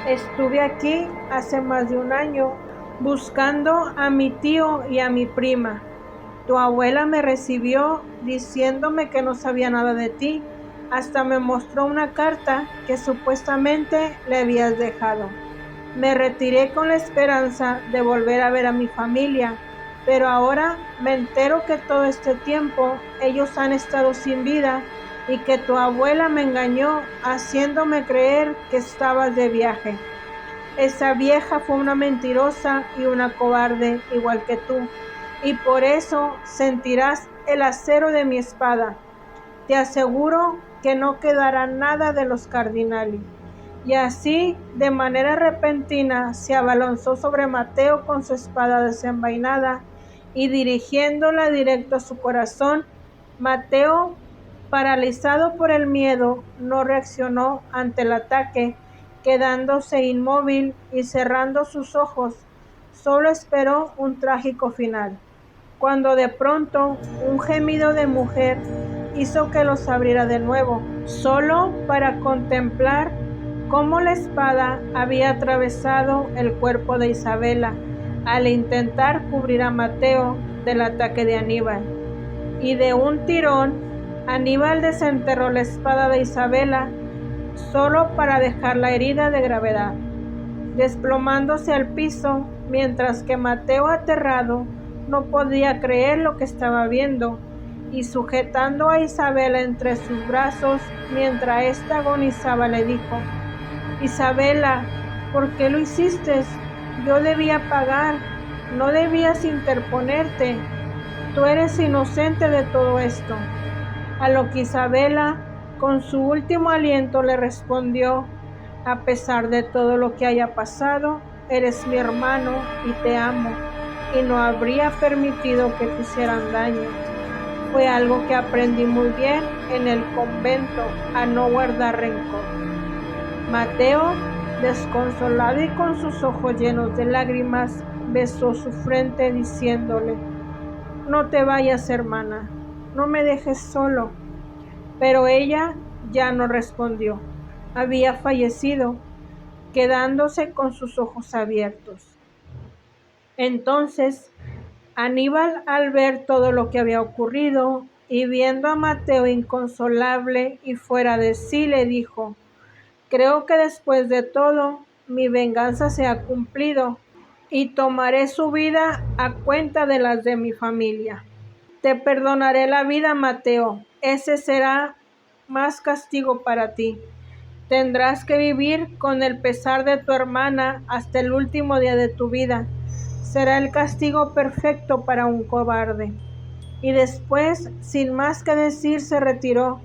Estuve aquí hace más de un año buscando a mi tío y a mi prima. Tu abuela me recibió diciéndome que no sabía nada de ti. Hasta me mostró una carta que supuestamente le habías dejado. Me retiré con la esperanza de volver a ver a mi familia, pero ahora me entero que todo este tiempo ellos han estado sin vida y que tu abuela me engañó haciéndome creer que estabas de viaje. Esa vieja fue una mentirosa y una cobarde igual que tú, y por eso sentirás el acero de mi espada. Te aseguro que no quedará nada de los Cardinali. Y así, de manera repentina, se abalanzó sobre Mateo con su espada desenvainada y dirigiéndola directo a su corazón. Mateo, paralizado por el miedo, no reaccionó ante el ataque, quedándose inmóvil y cerrando sus ojos. Solo esperó un trágico final, cuando de pronto un gemido de mujer hizo que los abriera de nuevo, solo para contemplar cómo la espada había atravesado el cuerpo de Isabela al intentar cubrir a Mateo del ataque de Aníbal. Y de un tirón, Aníbal desenterró la espada de Isabela solo para dejarla herida de gravedad, desplomándose al piso, mientras que Mateo, aterrado, no podía creer lo que estaba viendo, y sujetando a Isabela entre sus brazos mientras ésta agonizaba, le dijo: Isabela, ¿por qué lo hiciste? Yo debía pagar, no debías interponerte. Tú eres inocente de todo esto. A lo que Isabela, con su último aliento, le respondió: a pesar de todo lo que haya pasado, eres mi hermano y te amo, y no habría permitido que te hicieran daño. Fue algo que aprendí muy bien en el convento, a no guardar rencor. Mateo, desconsolado y con sus ojos llenos de lágrimas, besó su frente diciéndole: no te vayas, hermana, no me dejes solo. Pero ella ya no respondió. Había fallecido, quedándose con sus ojos abiertos. Entonces, Aníbal, al ver todo lo que había ocurrido y viendo a Mateo inconsolable y fuera de sí, le dijo: creo que después de todo, mi venganza se ha cumplido y tomaré su vida a cuenta de las de mi familia. Te perdonaré la vida, Mateo. Ese será más castigo para ti. Tendrás que vivir con el pesar de tu hermana hasta el último día de tu vida. Será el castigo perfecto para un cobarde. Y después, sin más que decir, se retiró,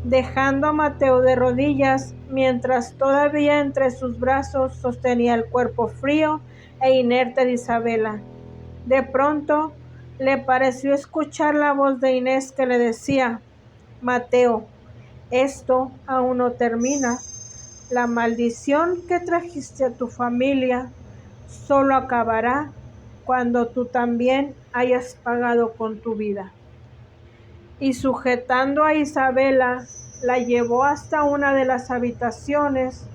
dejando a Mateo de rodillas, mientras todavía entre sus brazos sostenía el cuerpo frío e inerte de Isabela. De pronto, le pareció escuchar la voz de Inés que le decía: Mateo, esto aún no termina. La maldición que trajiste a tu familia solo acabará cuando tú también hayas pagado con tu vida. Y sujetando a Isabela, la llevó hasta una de las habitaciones,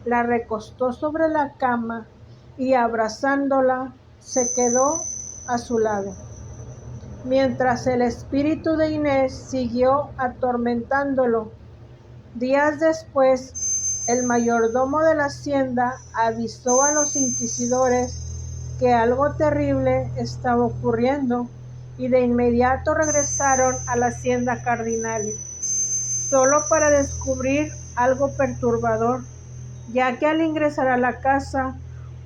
la recostó sobre la cama y abrazándola se quedó a su lado, mientras el espíritu de Inés siguió atormentándolo. Días después, El mayordomo de la hacienda avisó a los inquisidores que algo terrible estaba ocurriendo y de inmediato regresaron a la hacienda Cardinali, solo para descubrir algo perturbador, ya que al ingresar a la casa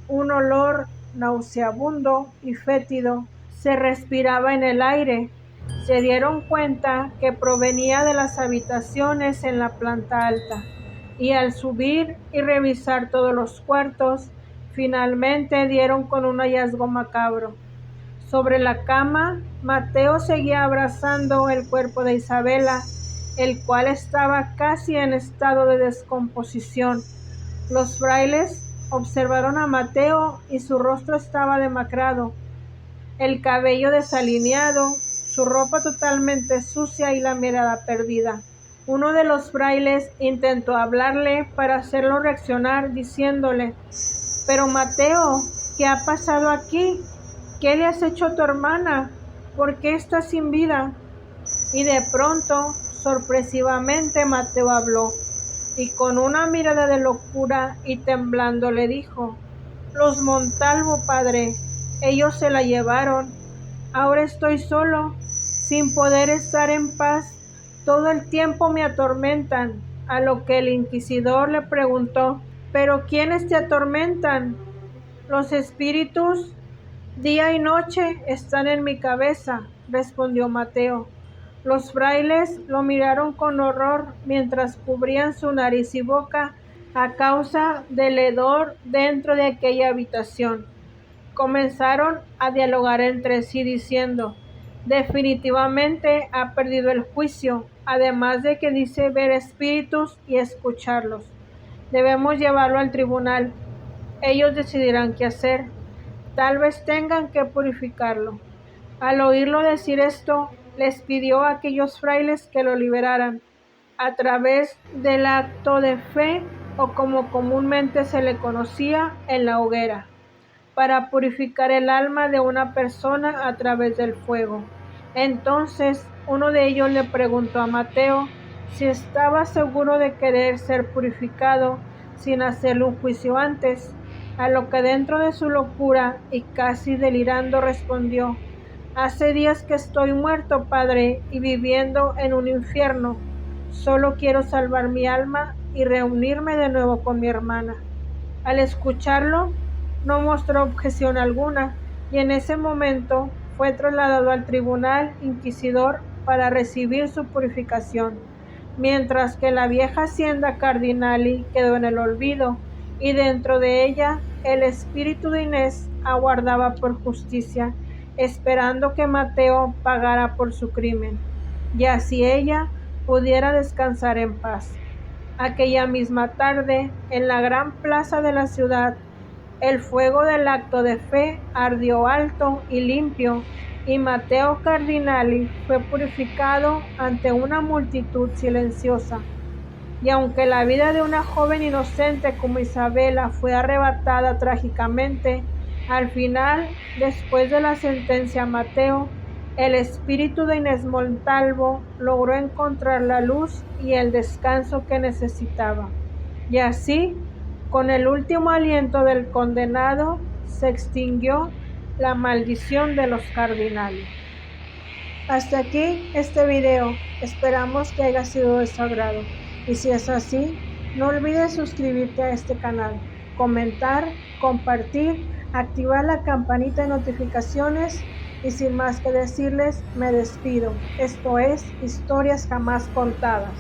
un olor nauseabundo y fétido se respiraba en el aire. Se dieron cuenta que provenía de las habitaciones en la planta alta, y al subir y revisar todos los cuartos, finalmente dieron con un hallazgo macabro. Sobre la cama, Mateo seguía abrazando el cuerpo de Isabela, el cual estaba casi en estado de descomposición. Los frailes observaron a Mateo y su rostro estaba demacrado, el cabello desalineado, su ropa totalmente sucia y la mirada perdida. Uno de los frailes intentó hablarle para hacerlo reaccionar, diciéndole: «Pero Mateo, ¿qué ha pasado aquí? ¿Qué le has hecho a tu hermana? ¿Por qué está sin vida?». Y de pronto, sorpresivamente, Mateo habló, y con una mirada de locura y temblando le dijo: «Los Montalvo, padre, ellos se la llevaron. Ahora estoy solo, sin poder estar en paz. Todo el tiempo me atormentan». A lo que el inquisidor le preguntó: «¿Pero quiénes te atormentan?». «Los espíritus día y noche están en mi cabeza», respondió Mateo. Los frailes lo miraron con horror mientras cubrían su nariz y boca a causa del hedor dentro de aquella habitación. Comenzaron a dialogar entre sí diciendo: «Definitivamente ha perdido el juicio, además de que dice ver espíritus y escucharlos. Debemos llevarlo al tribunal. Ellos decidirán qué hacer. Tal vez tengan que purificarlo». Al oírlo decir esto, les pidió a aquellos frailes que lo liberaran a través del acto de fe, o como comúnmente se le conocía, en la hoguera, para purificar el alma de una persona a través del fuego. Entonces uno de ellos le preguntó a Mateo si estaba seguro de querer ser purificado sin hacerle un juicio antes, a lo que dentro de su locura y casi delirando respondió: «Hace días que estoy muerto, padre, y viviendo en un infierno. Solo quiero salvar mi alma y reunirme de nuevo con mi hermana». Al escucharlo, no mostró objeción alguna, y en ese momento fue trasladado al tribunal inquisidor para recibir su purificación, mientras que la vieja hacienda Cardinali quedó en el olvido, y dentro de ella el espíritu de Inés aguardaba por justicia, esperando que Mateo pagara por su crimen, y así ella pudiera descansar en paz. Aquella misma tarde, en la gran plaza de la ciudad, el fuego del acto de fe ardió alto y limpio, y Mateo Cardinali fue purificado ante una multitud silenciosa. Y aunque la vida de una joven inocente como Isabela fue arrebatada trágicamente, al final, después de la sentencia a Mateo, el espíritu de Inés Montalvo logró encontrar la luz y el descanso que necesitaba. Y así, con el último aliento del condenado, se extinguió la maldición de los Cardinali. Hasta aquí este video. Esperamos que haya sido de su agrado. Y si es así, no olvides suscribirte a este canal, comentar, compartir, activar la campanita de notificaciones, y sin más que decirles, me despido. Esto es Historias Jamás Contadas.